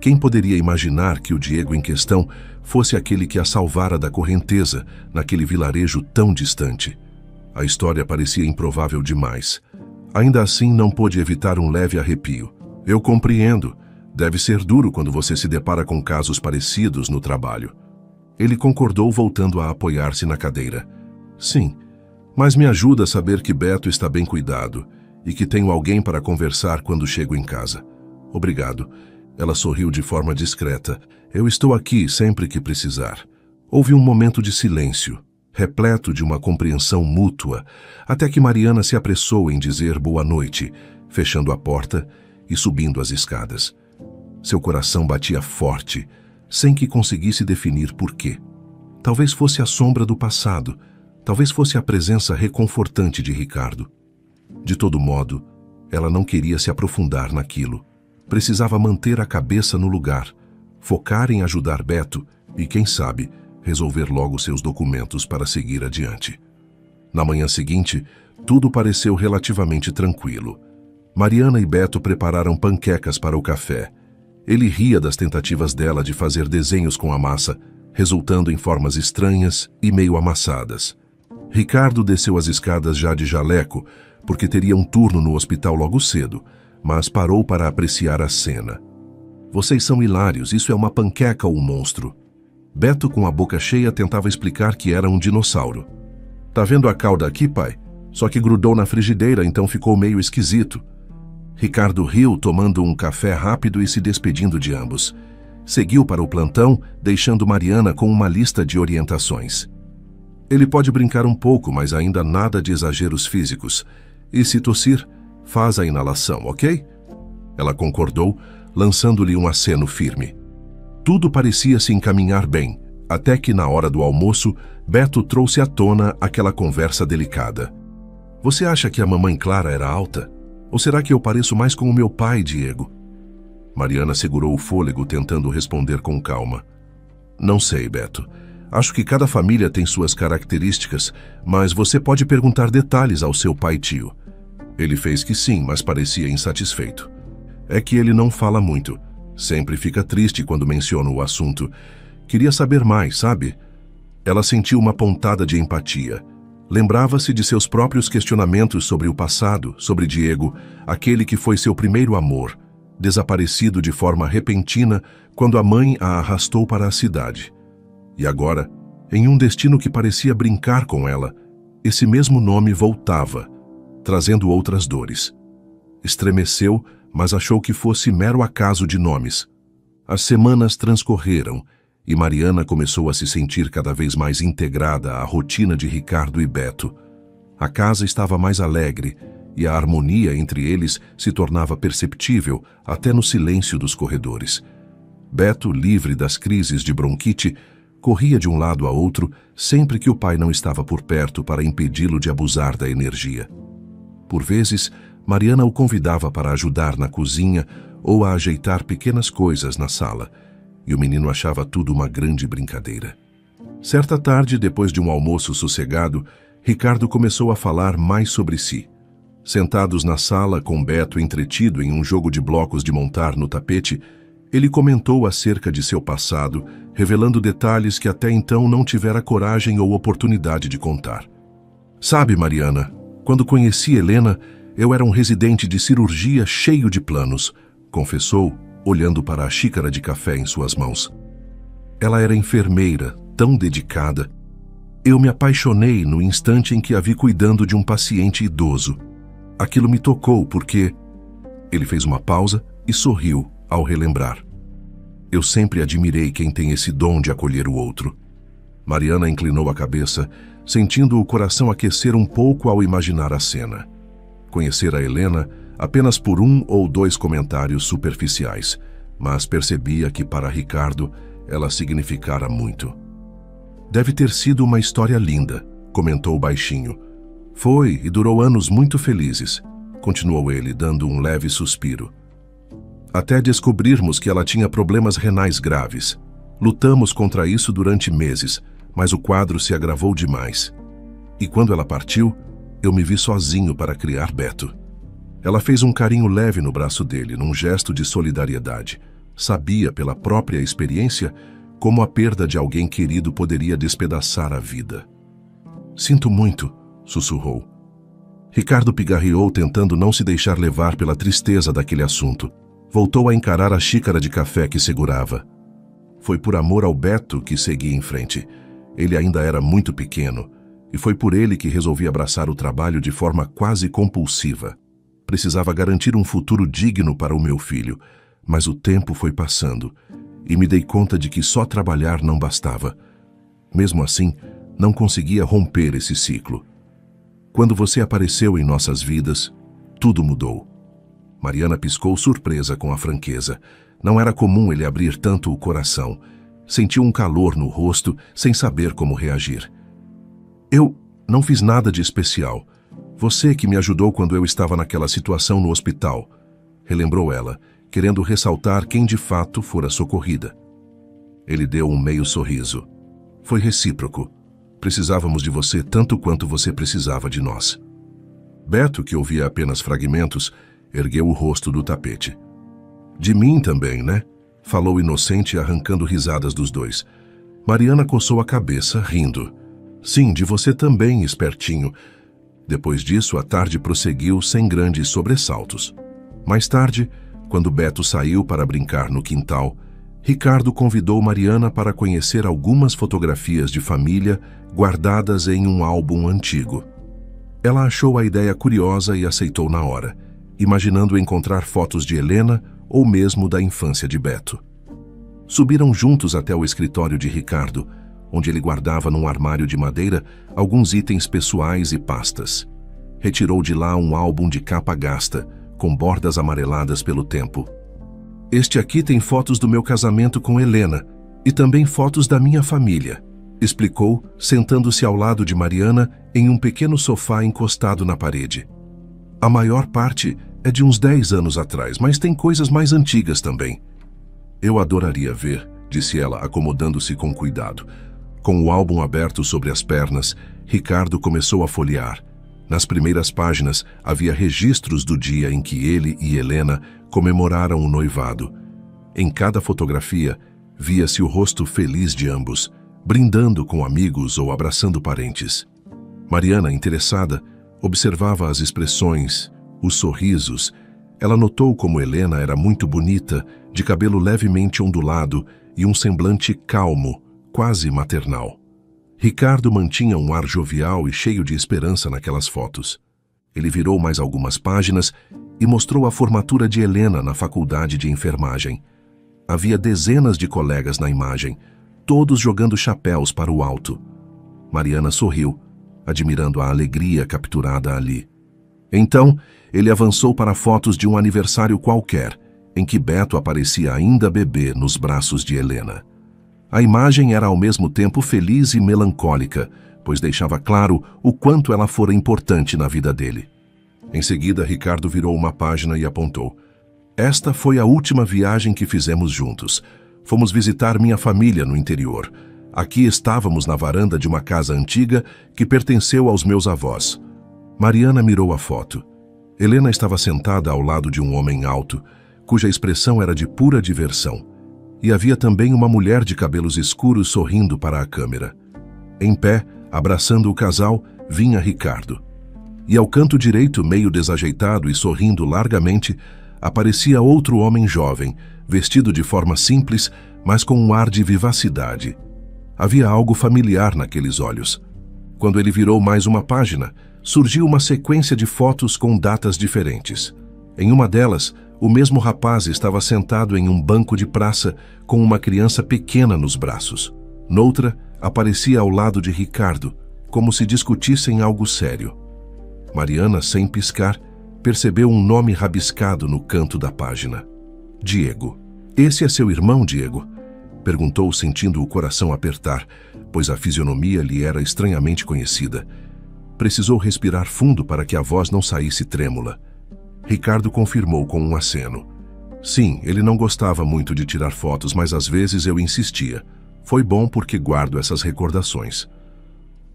Quem poderia imaginar que o Diego em questão fosse aquele que a salvara da correnteza naquele vilarejo tão distante? A história parecia improvável demais. Ainda assim, não pôde evitar um leve arrepio. Eu compreendo. Deve ser duro quando você se depara com casos parecidos no trabalho. Ele concordou, voltando a apoiar-se na cadeira. Sim, mas me ajuda a saber que Beto está bem cuidado e que tenho alguém para conversar quando chego em casa. Obrigado. Ela sorriu de forma discreta. Eu estou aqui sempre que precisar. Houve um momento de silêncio, repleto de uma compreensão mútua, até que Mariana se apressou em dizer boa noite, fechando a porta e subindo as escadas. Seu coração batia forte, sem que conseguisse definir por quê. Talvez fosse a sombra do passado, talvez fosse a presença reconfortante de Ricardo. De todo modo, ela não queria se aprofundar naquilo. Precisava manter a cabeça no lugar, focar em ajudar Beto e, quem sabe, resolver logo seus documentos para seguir adiante. Na manhã seguinte, tudo pareceu relativamente tranquilo. Mariana e Beto prepararam panquecas para o café. Ele ria das tentativas dela de fazer desenhos com a massa, resultando em formas estranhas e meio amassadas. Ricardo desceu as escadas já de jaleco, porque teria um turno no hospital logo cedo, mas parou para apreciar a cena. Vocês são hilários, isso é uma panqueca ou um monstro? Beto, com a boca cheia, tentava explicar que era um dinossauro. Tá vendo a cauda aqui, pai? Só que grudou na frigideira, então ficou meio esquisito. Ricardo riu, tomando um café rápido e se despedindo de ambos. Seguiu para o plantão, deixando Mariana com uma lista de orientações. Ele pode brincar um pouco, mas ainda nada de exageros físicos. E se tossir, faz a inalação, ok? Ela concordou, lançando-lhe um aceno firme. Tudo parecia se encaminhar bem, até que na hora do almoço, Beto trouxe à tona aquela conversa delicada. Você acha que a mamãe Clara era alta? Ou será que eu pareço mais com o meu pai, Diego? Mariana segurou o fôlego, tentando responder com calma. Não sei, Beto. Acho que cada família tem suas características, mas você pode perguntar detalhes ao seu pai e tio. Ele fez que sim, mas parecia insatisfeito. É que ele não fala muito. Sempre fica triste quando menciona o assunto. Queria saber mais, sabe? Ela sentiu uma pontada de empatia. Lembrava-se de seus próprios questionamentos sobre o passado, sobre Diego, aquele que foi seu primeiro amor. desaparecido de forma repentina quando a mãe a arrastou para a cidade. E agora, em um destino que parecia brincar com ela, esse mesmo nome voltava, trazendo outras dores. Estremeceu, mas achou que fosse mero acaso de nomes. As semanas transcorreram e Mariana começou a se sentir cada vez mais integrada à rotina de Ricardo e Beto. A casa estava mais alegre e a harmonia entre eles se tornava perceptível até no silêncio dos corredores. Beto, livre das crises de bronquite, corria de um lado a outro sempre que o pai não estava por perto para impedi-lo de abusar da energia. Por vezes, Mariana o convidava para ajudar na cozinha ou a ajeitar pequenas coisas na sala, e o menino achava tudo uma grande brincadeira. Certa tarde, depois de um almoço sossegado, Ricardo começou a falar mais sobre si. Sentados na sala, com Beto entretido em um jogo de blocos de montar no tapete, ele comentou acerca de seu passado, revelando detalhes que até então não tivera coragem ou oportunidade de contar. Sabe, Mariana, quando conheci Helena, eu era um residente de cirurgia cheio de planos, confessou, olhando para a xícara de café em suas mãos. Ela era enfermeira, tão dedicada. Eu me apaixonei no instante em que a vi cuidando de um paciente idoso. Aquilo me tocou porque... Ele fez uma pausa e sorriu ao relembrar. Eu sempre admirei quem tem esse dom de acolher o outro. Mariana inclinou a cabeça, sentindo o coração aquecer um pouco ao imaginar a cena. Conhecera Helena apenas por 1 ou 2 comentários superficiais, mas percebia que para Ricardo ela significara muito. Deve ter sido uma história linda, comentou baixinho. Foi e durou anos muito felizes, continuou ele, dando um leve suspiro. Até descobrirmos que ela tinha problemas renais graves. Lutamos contra isso durante meses, mas o quadro se agravou demais. E quando ela partiu, eu me vi sozinho para criar Beto. Ela fez um carinho leve no braço dele, num gesto de solidariedade. Sabia, pela própria experiência, como a perda de alguém querido poderia despedaçar a vida. Sinto muito, sussurrou. Ricardo pigarreou, tentando não se deixar levar pela tristeza daquele assunto. Voltou a encarar a xícara de café que segurava. Foi por amor ao Beto que segui em frente. Ele ainda era muito pequeno, e foi por ele que resolvi abraçar o trabalho de forma quase compulsiva. Precisava garantir um futuro digno para o meu filho, mas o tempo foi passando, e me dei conta de que só trabalhar não bastava. Mesmo assim, não conseguia romper esse ciclo. Quando você apareceu em nossas vidas, tudo mudou. Mariana piscou surpresa com a franqueza. Não era comum ele abrir tanto o coração. Sentiu um calor no rosto, sem saber como reagir. Eu não fiz nada de especial. Você que me ajudou quando eu estava naquela situação no hospital, relembrou ela, querendo ressaltar quem de fato fora socorrida. Ele deu um meio sorriso. Foi recíproco. Precisávamos de você tanto quanto você precisava de nós. Beto, que ouvia apenas fragmentos, ergueu o rosto do tapete. De mim também, né? Falou inocente, arrancando risadas dos dois. Mariana coçou a cabeça, rindo. Sim, de você também, espertinho. Depois disso, a tarde prosseguiu sem grandes sobressaltos. Mais tarde, quando Beto saiu para brincar no quintal, Ricardo convidou Mariana para conhecer algumas fotografias de família guardadas em um álbum antigo. Ela achou a ideia curiosa e aceitou na hora, imaginando encontrar fotos de Helena ou mesmo da infância de Beto. Subiram juntos até o escritório de Ricardo, onde ele guardava num armário de madeira alguns itens pessoais e pastas. Retirou de lá um álbum de capa gasta, com bordas amareladas pelo tempo. Este aqui tem fotos do meu casamento com Helena e também fotos da minha família, explicou, sentando-se ao lado de Mariana em um pequeno sofá encostado na parede. A maior parte é de uns 10 anos atrás, mas tem coisas mais antigas também. Eu adoraria ver, disse ela, acomodando-se com cuidado. Com o álbum aberto sobre as pernas, Ricardo começou a folhear. Nas primeiras páginas havia registros do dia em que ele e Helena comemoraram o noivado. Em cada fotografia, via-se o rosto feliz de ambos, brindando com amigos ou abraçando parentes. Mariana, interessada, observava as expressões, os sorrisos Ela notou como Helena era muito bonita, de cabelo levemente ondulado e um semblante calmo, quase maternal. Ricardo mantinha um ar jovial e cheio de esperança naquelas fotos. Ele virou mais algumas páginas e mostrou a formatura de Helena na faculdade de enfermagem. Havia dezenas de colegas na imagem, todos jogando chapéus para o alto. Mariana sorriu, admirando a alegria capturada ali. Então, ele avançou para fotos de um aniversário qualquer, em que Beto aparecia ainda bebê nos braços de Helena. A imagem era ao mesmo tempo feliz e melancólica, pois deixava claro o quanto ela fora importante na vida dele. Em seguida, Ricardo virou uma página e apontou: "Esta foi a última viagem que fizemos juntos. Fomos visitar minha família no interior. Aqui estávamos na varanda de uma casa antiga que pertenceu aos meus avós." Mariana mirou a foto. Helena estava sentada ao lado de um homem alto, cuja expressão era de pura diversão. E havia também uma mulher de cabelos escuros sorrindo para a câmera. Em pé, abraçando o casal, vinha Ricardo. E ao canto direito, meio desajeitado e sorrindo largamente, aparecia outro homem jovem, vestido de forma simples, mas com um ar de vivacidade. Havia algo familiar naqueles olhos. Quando ele virou mais uma página, surgiu uma sequência de fotos com datas diferentes. Em uma delas, o mesmo rapaz estava sentado em um banco de praça com uma criança pequena nos braços. Noutra, aparecia ao lado de Ricardo, como se discutissem algo sério. Mariana, sem piscar, percebeu um nome rabiscado no canto da página. Diego. "Esse é seu irmão, Diego?" perguntou, sentindo o coração apertar, pois a fisionomia lhe era estranhamente conhecida. Precisou respirar fundo para que a voz não saísse trêmula. Ricardo confirmou com um aceno. "Sim, ele não gostava muito de tirar fotos, mas às vezes eu insistia. Foi bom porque guardo essas recordações."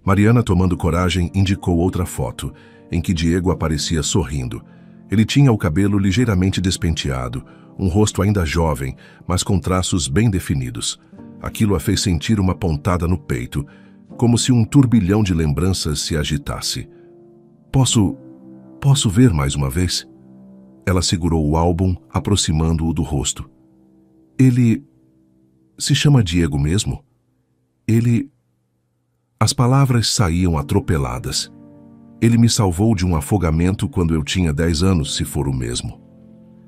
Mariana, tomando coragem, indicou outra foto, em que Diego aparecia sorrindo. Ele tinha o cabelo ligeiramente despenteado, um rosto ainda jovem, mas com traços bem definidos. Aquilo a fez sentir uma pontada no peito, como se um turbilhão de lembranças se agitasse. Posso ver mais uma vez?" Ela segurou o álbum, aproximando-o do rosto. "Ele se chama Diego mesmo? Ele..." As palavras saíam atropeladas. "Ele me salvou de um afogamento quando eu tinha 10 anos, se for o mesmo.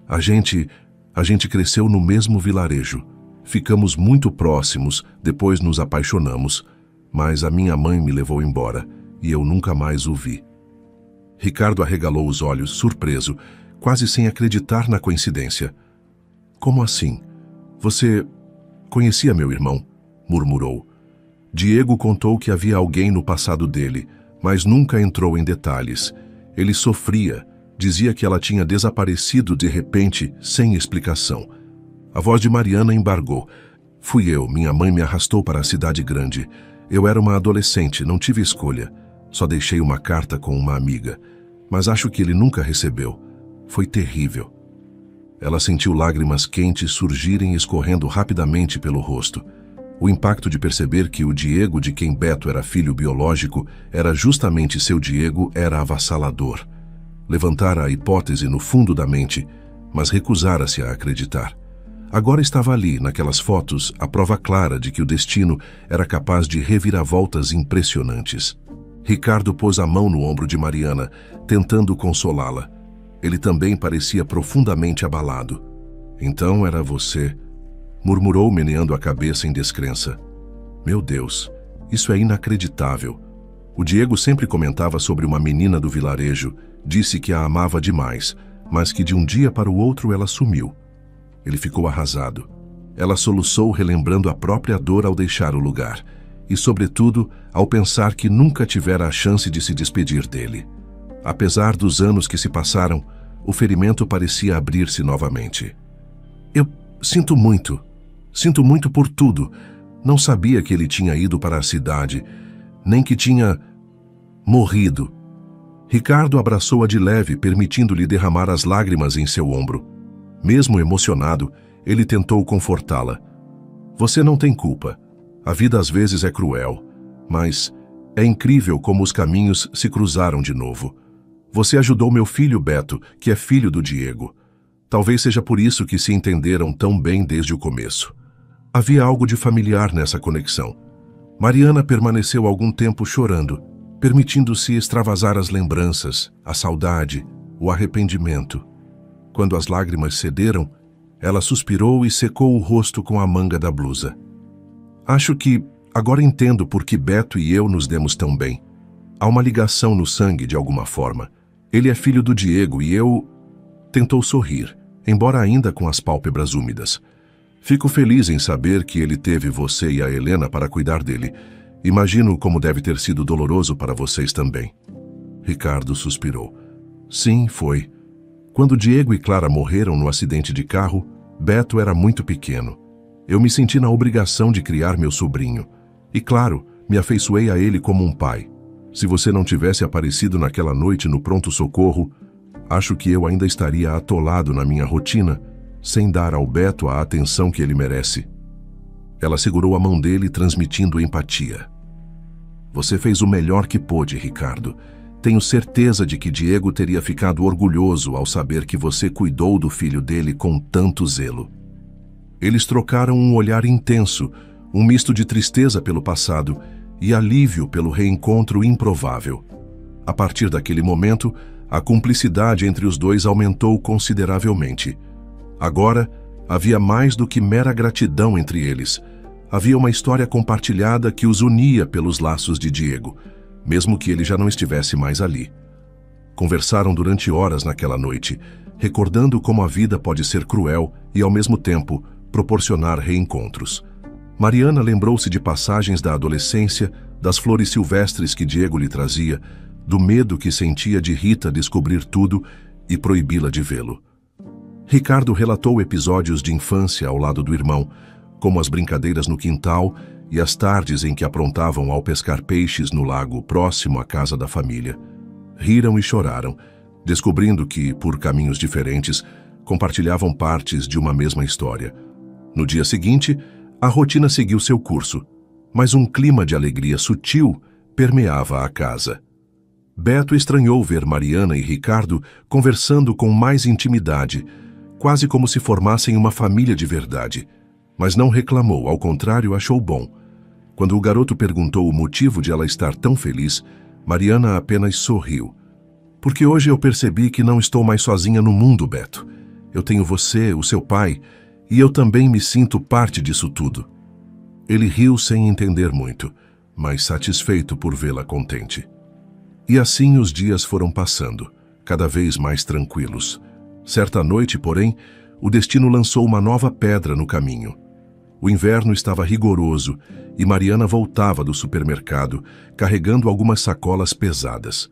A gente cresceu no mesmo vilarejo. Ficamos muito próximos, depois nos apaixonamos, mas a minha mãe me levou embora e eu nunca mais o vi." Ricardo arregalou os olhos, surpreso, quase sem acreditar na coincidência. "Como assim? Você conhecia meu irmão?" murmurou. Diego contou que havia alguém no passado dele, mas nunca entrou em detalhes. Ele sofria, dizia que ela tinha desaparecido de repente, sem explicação. A voz de Mariana embargou. "Fui eu, minha mãe me arrastou para a cidade grande. Eu era uma adolescente, não tive escolha. Só deixei uma carta com uma amiga, mas acho que ele nunca recebeu. Foi terrível." Ela sentiu lágrimas quentes surgirem escorrendo rapidamente pelo rosto. O impacto de perceber que o Diego de quem Beto era filho biológico era justamente seu Diego era avassalador. Levantara a hipótese no fundo da mente, mas recusara-se a acreditar. Agora estava ali, naquelas fotos, a prova clara de que o destino era capaz de reviravoltas impressionantes. Ricardo pôs a mão no ombro de Mariana, tentando consolá-la. Ele também parecia profundamente abalado. "Então era você", murmurou, meneando a cabeça em descrença. "Meu Deus, isso é inacreditável." O Diego sempre comentava sobre uma menina do vilarejo, disse que a amava demais, mas que de um dia para o outro ela sumiu. Ele ficou arrasado. Ela soluçou, relembrando a própria dor ao deixar o lugar, e sobretudo ao pensar que nunca tivera a chance de se despedir dele. Apesar dos anos que se passaram, o ferimento parecia abrir-se novamente. "Eu sinto muito por tudo. Não sabia que ele tinha ido para a cidade, nem que tinha morrido." Ricardo abraçou-a de leve, permitindo-lhe derramar as lágrimas em seu ombro. Mesmo emocionado, ele tentou confortá-la. "Você não tem culpa. A vida às vezes é cruel, mas é incrível como os caminhos se cruzaram de novo. Você ajudou meu filho Beto, que é filho do Diego. Talvez seja por isso que se entenderam tão bem desde o começo. Havia algo de familiar nessa conexão. Mariana permaneceu algum tempo chorando, permitindo-se extravasar as lembranças, a saudade, o arrependimento. Quando as lágrimas cederam, ela suspirou e secou o rosto com a manga da blusa. Acho que agora entendo por que Beto e eu nos demos tão bem. Há uma ligação no sangue de alguma forma. Ele é filho do Diego e eu... Tentou sorrir, embora ainda com as pálpebras úmidas. Fico feliz em saber que ele teve você e a Helena para cuidar dele. Imagino como deve ter sido doloroso para vocês também. Ricardo suspirou. Sim, foi. Quando Diego e Clara morreram no acidente de carro, Beto era muito pequeno. Eu me senti na obrigação de criar meu sobrinho. E claro, me afeiçoei a ele como um pai. Se você não tivesse aparecido naquela noite no pronto-socorro, acho que eu ainda estaria atolado na minha rotina, sem dar ao Beto a atenção que ele merece. Ela segurou a mão dele, transmitindo empatia. Você fez o melhor que pôde, Ricardo. Tenho certeza de que Diego teria ficado orgulhoso ao saber que você cuidou do filho dele com tanto zelo. Eles trocaram um olhar intenso, um misto de tristeza pelo passado e alívio pelo reencontro improvável. A partir daquele momento, a cumplicidade entre os dois aumentou consideravelmente. Agora, havia mais do que mera gratidão entre eles. Havia uma história compartilhada que os unia pelos laços de Diego, mesmo que ele já não estivesse mais ali. Conversaram durante horas naquela noite, recordando como a vida pode ser cruel e, ao mesmo tempo, proporcionar reencontros. Mariana lembrou-se de passagens da adolescência, das flores silvestres que Diego lhe trazia, do medo que sentia de Rita descobrir tudo e proibi-la de vê-lo. Ricardo relatou episódios de infância ao lado do irmão, como as brincadeiras no quintal e as tardes em que aprontavam ao pescar peixes no lago próximo à casa da família. Riram e choraram, descobrindo que, por caminhos diferentes, compartilhavam partes de uma mesma história. No dia seguinte, a rotina seguiu seu curso, mas um clima de alegria sutil permeava a casa. Beto estranhou ver Mariana e Ricardo conversando com mais intimidade, quase como se formassem uma família de verdade. Mas não reclamou, ao contrário, achou bom. Quando o garoto perguntou o motivo de ela estar tão feliz, Mariana apenas sorriu. Porque hoje eu percebi que não estou mais sozinha no mundo, Beto. Eu tenho você, o seu pai, e eu também me sinto parte disso tudo. Ele riu sem entender muito, mas satisfeito por vê-la contente. E assim os dias foram passando, cada vez mais tranquilos. Certa noite, porém, o destino lançou uma nova pedra no caminho. O inverno estava rigoroso e Mariana voltava do supermercado, carregando algumas sacolas pesadas.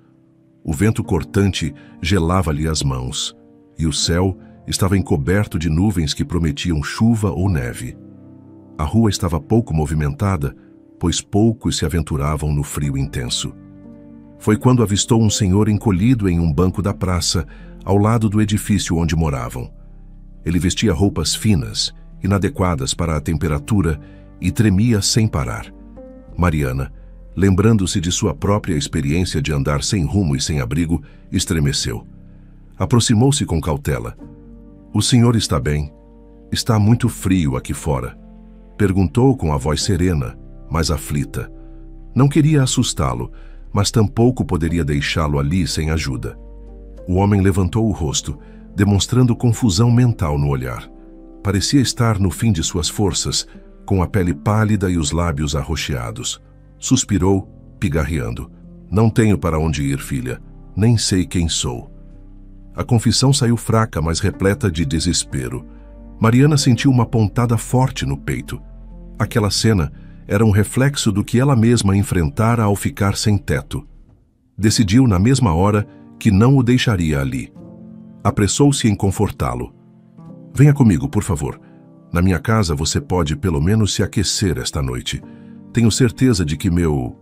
O vento cortante gelava-lhe as mãos, e o céu estava encoberto de nuvens que prometiam chuva ou neve. A rua estava pouco movimentada, pois poucos se aventuravam no frio intenso. Foi quando avistou um senhor encolhido em um banco da praça, ao lado do edifício onde moravam. Ele vestia roupas finas, inadequadas para a temperatura, e tremia sem parar. Mariana, lembrando-se de sua própria experiência de andar sem rumo e sem abrigo, estremeceu. Aproximou-se com cautela. O senhor está bem? Está muito frio aqui fora. Perguntou com a voz serena, mas aflita. Não queria assustá-lo, mas tampouco poderia deixá-lo ali sem ajuda. O homem levantou o rosto, demonstrando confusão mental no olhar. Parecia estar no fim de suas forças, com a pele pálida e os lábios arroxeados. Suspirou, pigarreando. Não tenho para onde ir, filha. Nem sei quem sou. A confissão saiu fraca, mas repleta de desespero. Mariana sentiu uma pontada forte no peito. Aquela cena era um reflexo do que ela mesma enfrentara ao ficar sem teto. Decidiu na mesma hora que não o deixaria ali. Apressou-se em confortá-lo. Venha comigo, por favor. Na minha casa você pode pelo menos se aquecer esta noite. Tenho certeza de que meu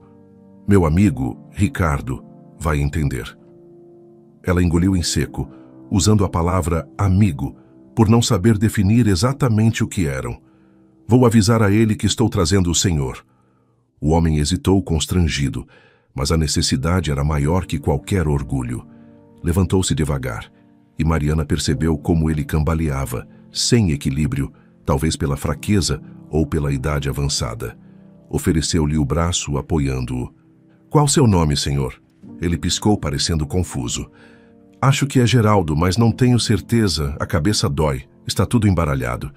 amigo, Ricardo, vai entender. Ela engoliu em seco, usando a palavra amigo, por não saber definir exatamente o que eram. Vou avisar a ele que estou trazendo o senhor. O homem hesitou constrangido, mas a necessidade era maior que qualquer orgulho. Levantou-se devagar. e Mariana percebeu como ele cambaleava, sem equilíbrio, talvez pela fraqueza ou pela idade avançada. Ofereceu-lhe o braço, apoiando-o. "Qual seu nome, senhor?" Ele piscou, parecendo confuso. "Acho que é Geraldo, mas não tenho certeza. A cabeça dói. Está tudo embaralhado."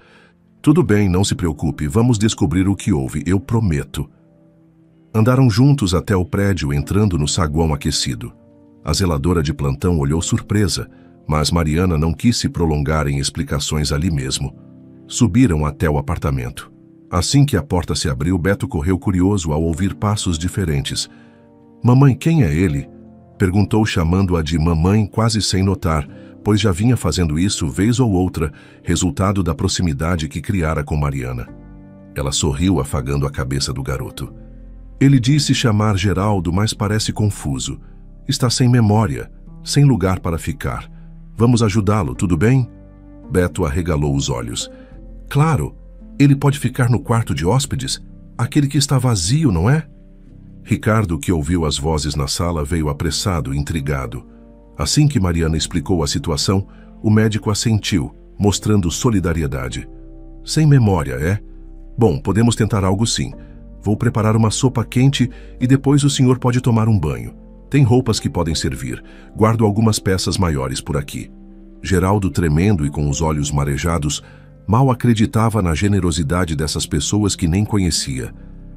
"Tudo bem, não se preocupe. Vamos descobrir o que houve, eu prometo." Andaram juntos até o prédio, entrando no saguão aquecido. A zeladora de plantão olhou surpresa, mas Mariana não quis se prolongar em explicações ali mesmo. Subiram até o apartamento. Assim que a porta se abriu, Beto correu curioso ao ouvir passos diferentes. "Mamãe, quem é ele?" perguntou, chamando-a de mamãe quase sem notar, pois já vinha fazendo isso vez ou outra, resultado da proximidade que criara com Mariana. Ela sorriu, afagando a cabeça do garoto. "Ele disse chamar Geraldo, mas parece confuso. Está sem memória, sem lugar para ficar. Vamos ajudá-lo, tudo bem?" Beto arregalou os olhos. "Claro, ele pode ficar no quarto de hóspedes, aquele que está vazio, não é?" Ricardo, que ouviu as vozes na sala, veio apressado, intrigado. Assim que Mariana explicou a situação, o médico assentiu, mostrando solidariedade. "Sem memória, é? Bom, podemos tentar algo sim. Vou preparar uma sopa quente e depois o senhor pode tomar um banho. Tem roupas que podem servir. Guardo algumas peças maiores por aqui." Geraldo, tremendo e com os olhos marejados, mal acreditava na generosidade dessas pessoas que nem conhecia.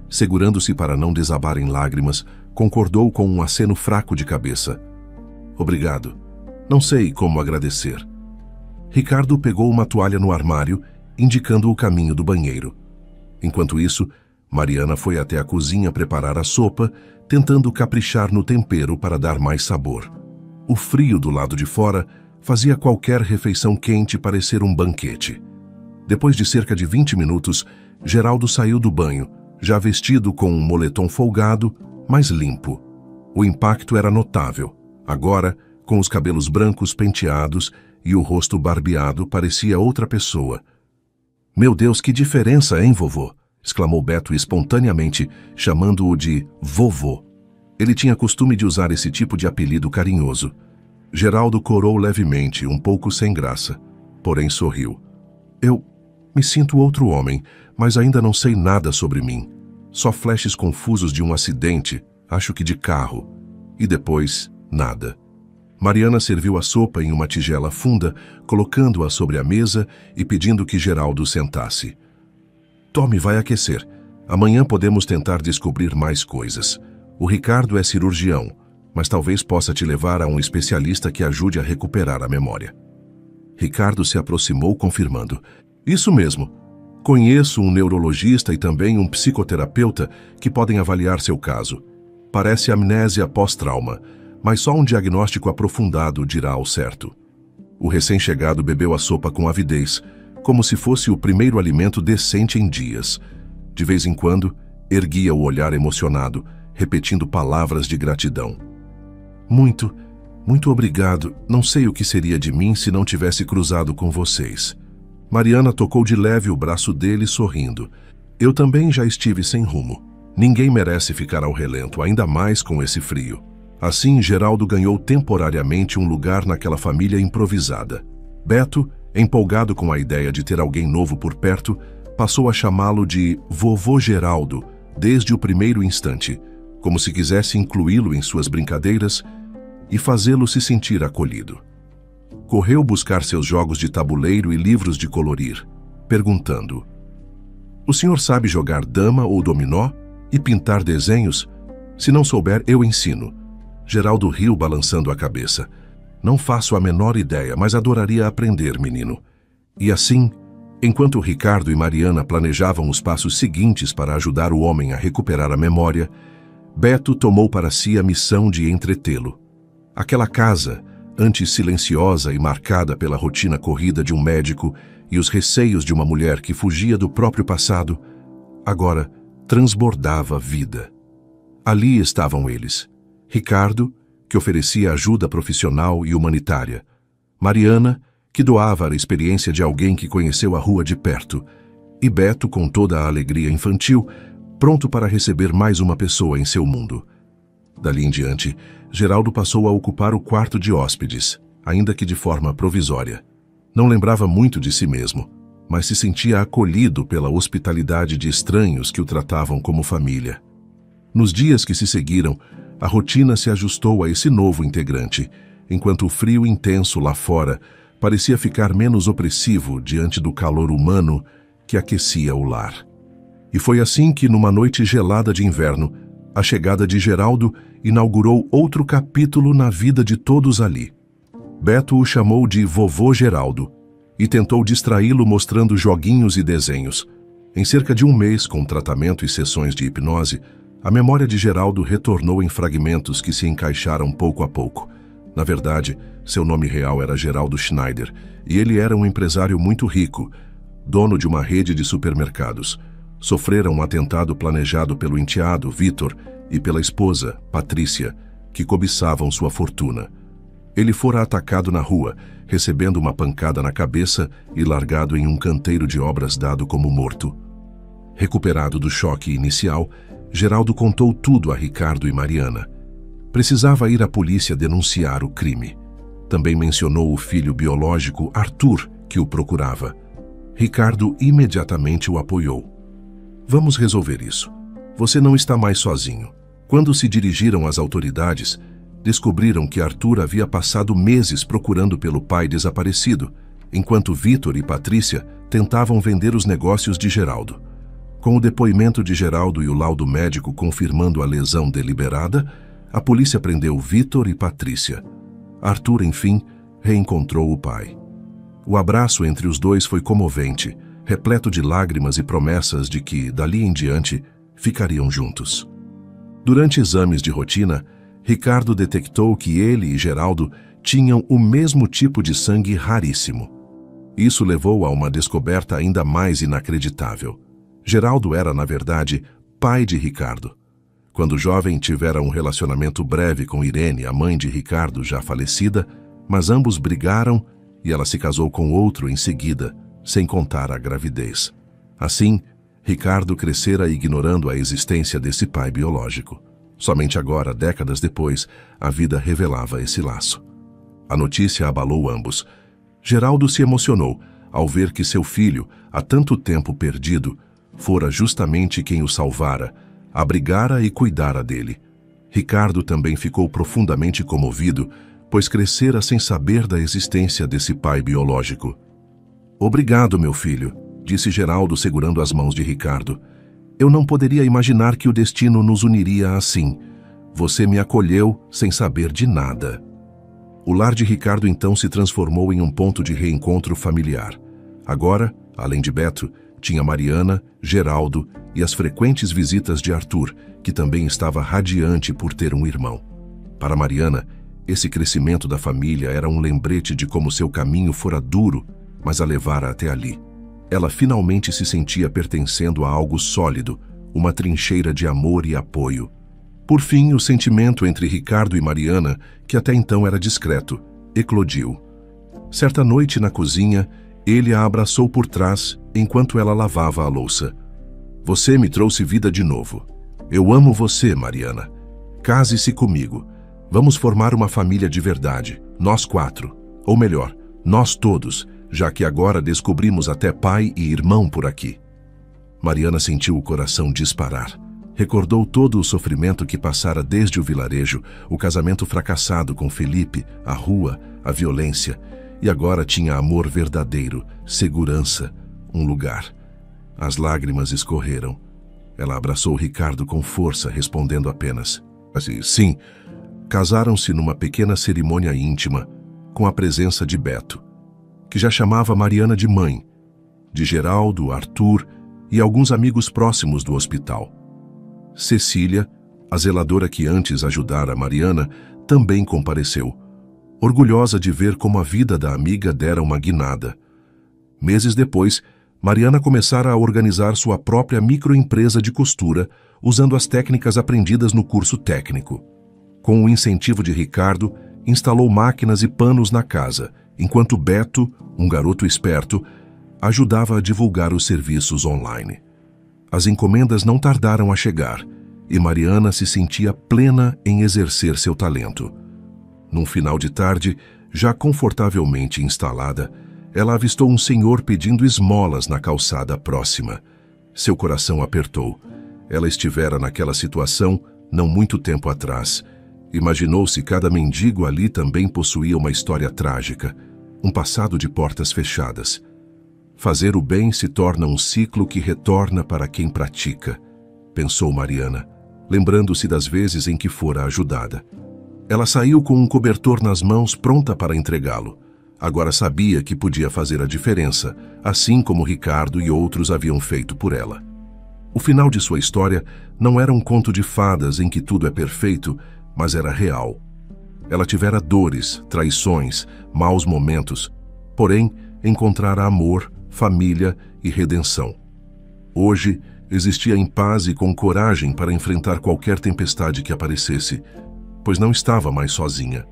Segurando-se para não desabar em lágrimas, concordou com um aceno fraco de cabeça. "Obrigado. Não sei como agradecer." Ricardo pegou uma toalha no armário, indicando o caminho do banheiro. Enquanto isso, Mariana foi até a cozinha preparar a sopa, tentando caprichar no tempero para dar mais sabor. O frio do lado de fora fazia qualquer refeição quente parecer um banquete. Depois de cerca de 20 minutos, Geraldo saiu do banho, já vestido com um moletom folgado, mas limpo. O impacto era notável. Agora, com os cabelos brancos penteados e o rosto barbeado, parecia outra pessoa. "Meu Deus, que diferença, hein, vovô?" exclamou Beto espontaneamente, chamando-o de vovô. Ele tinha costume de usar esse tipo de apelido carinhoso. Geraldo corou levemente, um pouco sem graça, porém sorriu. "Eu me sinto outro homem, mas ainda não sei nada sobre mim. Só flashes confusos de um acidente, acho que de carro. E depois, nada." Mariana serviu a sopa em uma tigela funda, colocando-a sobre a mesa e pedindo que Geraldo sentasse. "Tome, vai aquecer. Amanhã podemos tentar descobrir mais coisas. O Ricardo é cirurgião, mas talvez possa te levar a um especialista que ajude a recuperar a memória." Ricardo se aproximou, confirmando. "Isso mesmo. Conheço um neurologista e também um psicoterapeuta que podem avaliar seu caso. Parece amnésia pós-trauma, mas só um diagnóstico aprofundado dirá ao certo." O recém-chegado bebeu a sopa com avidez, como se fosse o primeiro alimento decente em dias. De vez em quando, erguia o olhar emocionado, repetindo palavras de gratidão. Muito obrigado. Não sei o que seria de mim se não tivesse cruzado com vocês." Mariana tocou de leve o braço dele, sorrindo. "Eu também já estive sem rumo. Ninguém merece ficar ao relento, ainda mais com esse frio." Assim, Geraldo ganhou temporariamente um lugar naquela família improvisada. Beto, empolgado com a ideia de ter alguém novo por perto, passou a chamá-lo de Vovô Geraldo desde o primeiro instante, como se quisesse incluí-lo em suas brincadeiras e fazê-lo se sentir acolhido. Correu buscar seus jogos de tabuleiro e livros de colorir, perguntando: "O senhor sabe jogar dama ou dominó e pintar desenhos? Se não souber, eu ensino." Geraldo riu, balançando a cabeça. "Não faço a menor ideia, mas adoraria aprender, menino." E assim, enquanto Ricardo e Mariana planejavam os passos seguintes para ajudar o homem a recuperar a memória, Beto tomou para si a missão de entretê-lo. Aquela casa, antes silenciosa e marcada pela rotina corrida de um médico e os receios de uma mulher que fugia do próprio passado, agora transbordava vida. Ali estavam eles: Ricardo, que oferecia ajuda profissional e humanitária; Mariana, que doava a experiência de alguém que conheceu a rua de perto; e Beto, com toda a alegria infantil, pronto para receber mais uma pessoa em seu mundo. Dali em diante, Geraldo passou a ocupar o quarto de hóspedes. ainda que de forma provisória. Não lembrava muito de si mesmo, mas se sentia acolhido pela hospitalidade de estranhos que o tratavam como família. Nos dias que se seguiram, a rotina se ajustou a esse novo integrante, enquanto o frio intenso lá fora parecia ficar menos opressivo diante do calor humano que aquecia o lar. E foi assim que, numa noite gelada de inverno, a chegada de Geraldo inaugurou outro capítulo na vida de todos ali. Beto o chamou de Vovô Geraldo e tentou distraí-lo mostrando joguinhos e desenhos. Em cerca de um mês, com tratamento e sessões de hipnose, a memória de Geraldo retornou em fragmentos que se encaixaram pouco a pouco. Na verdade, seu nome real era Geraldo Schneider, e ele era um empresário muito rico, dono de uma rede de supermercados. Sofrera um atentado planejado pelo enteado, Vitor, e pela esposa, Patrícia, que cobiçavam sua fortuna. Ele fora atacado na rua, recebendo uma pancada na cabeça e largado em um canteiro de obras dado como morto. Recuperado do choque inicial, Geraldo contou tudo a Ricardo e Mariana. Precisava ir à polícia denunciar o crime. Também mencionou o filho biológico, Arthur, que o procurava. Ricardo imediatamente o apoiou. Vamos resolver isso. Você não está mais sozinho. Quando se dirigiram às autoridades, descobriram que Arthur havia passado meses procurando pelo pai desaparecido, enquanto Vitor e Patrícia tentavam vender os negócios de Geraldo. Com o depoimento de Geraldo e o laudo médico confirmando a lesão deliberada, a polícia prendeu Vitor e Patrícia. Arthur, enfim, reencontrou o pai. O abraço entre os dois foi comovente, repleto de lágrimas e promessas de que, dali em diante, ficariam juntos. Durante exames de rotina, Ricardo detectou que ele e Geraldo tinham o mesmo tipo de sangue raríssimo. Isso levou a uma descoberta ainda mais inacreditável. Geraldo era, na verdade, pai de Ricardo. Quando jovem, tivera um relacionamento breve com Irene, a mãe de Ricardo, já falecida, mas ambos brigaram e ela se casou com outro em seguida, sem contar a gravidez. Assim, Ricardo crescera ignorando a existência desse pai biológico. Somente agora, décadas depois, a vida revelava esse laço. A notícia abalou ambos. Geraldo se emocionou ao ver que seu filho, há tanto tempo perdido, fora justamente quem o salvara, abrigara e cuidara dele. Ricardo também ficou profundamente comovido, pois crescera sem saber da existência desse pai biológico. Obrigado, meu filho, disse Geraldo segurando as mãos de Ricardo. Eu não poderia imaginar que o destino nos uniria assim. Você me acolheu sem saber de nada. O lar de Ricardo então se transformou em um ponto de reencontro familiar. Agora, além de Beto, tinha Mariana, Geraldo e as frequentes visitas de Arthur, que também estava radiante por ter um irmão. Para Mariana, esse crescimento da família era um lembrete de como seu caminho fora duro, mas a levara até ali. Ela finalmente se sentia pertencendo a algo sólido, uma trincheira de amor e apoio. Por fim, o sentimento entre Ricardo e Mariana, que até então era discreto, eclodiu. Certa noite na cozinha, ele a abraçou por trás enquanto ela lavava a louça. Você me trouxe vida de novo. Eu amo você, Mariana. Case-se comigo. Vamos formar uma família de verdade, nós quatro. Ou melhor, nós todos, já que agora descobrimos até pai e irmão por aqui. Mariana sentiu o coração disparar. Recordou todo o sofrimento que passara desde o vilarejo, o casamento fracassado com Felipe, a rua, a violência, e agora tinha amor verdadeiro, segurança, um lugar. As lágrimas escorreram. Ela abraçou Ricardo com força, respondendo apenas: sim. Casaram-se numa pequena cerimônia íntima, com a presença de Beto, que já chamava Mariana de mãe, de Geraldo, Arthur e alguns amigos próximos do hospital. Cecília, a zeladora que antes ajudara Mariana, também compareceu, orgulhosa de ver como a vida da amiga dera uma guinada. Meses depois, Mariana começara a organizar sua própria microempresa de costura, usando as técnicas aprendidas no curso técnico. Com o incentivo de Ricardo, instalou máquinas e panos na casa, enquanto Beto, um garoto esperto, ajudava a divulgar os serviços online. As encomendas não tardaram a chegar, e Mariana se sentia plena em exercer seu talento. Num final de tarde, Já confortavelmente instalada, ela avistou um senhor pedindo esmolas na calçada próxima. Seu coração apertou. Ela estivera naquela situação não muito tempo atrás. Imaginou se cada mendigo ali também possuía uma história trágica, um passado de portas fechadas. Fazer o bem se torna um ciclo que retorna para quem pratica, pensou Mariana, lembrando-se das vezes em que fora ajudada. Ela saiu com um cobertor nas mãos, pronta para entregá-lo. Agora sabia que podia fazer a diferença, assim como Ricardo e outros haviam feito por ela. O final de sua história não era um conto de fadas em que tudo é perfeito, mas era real. Ela tivera dores, traições, maus momentos, porém encontrara amor, família e redenção. Hoje, existia em paz e com coragem para enfrentar qualquer tempestade que aparecesse, pois não estava mais sozinha.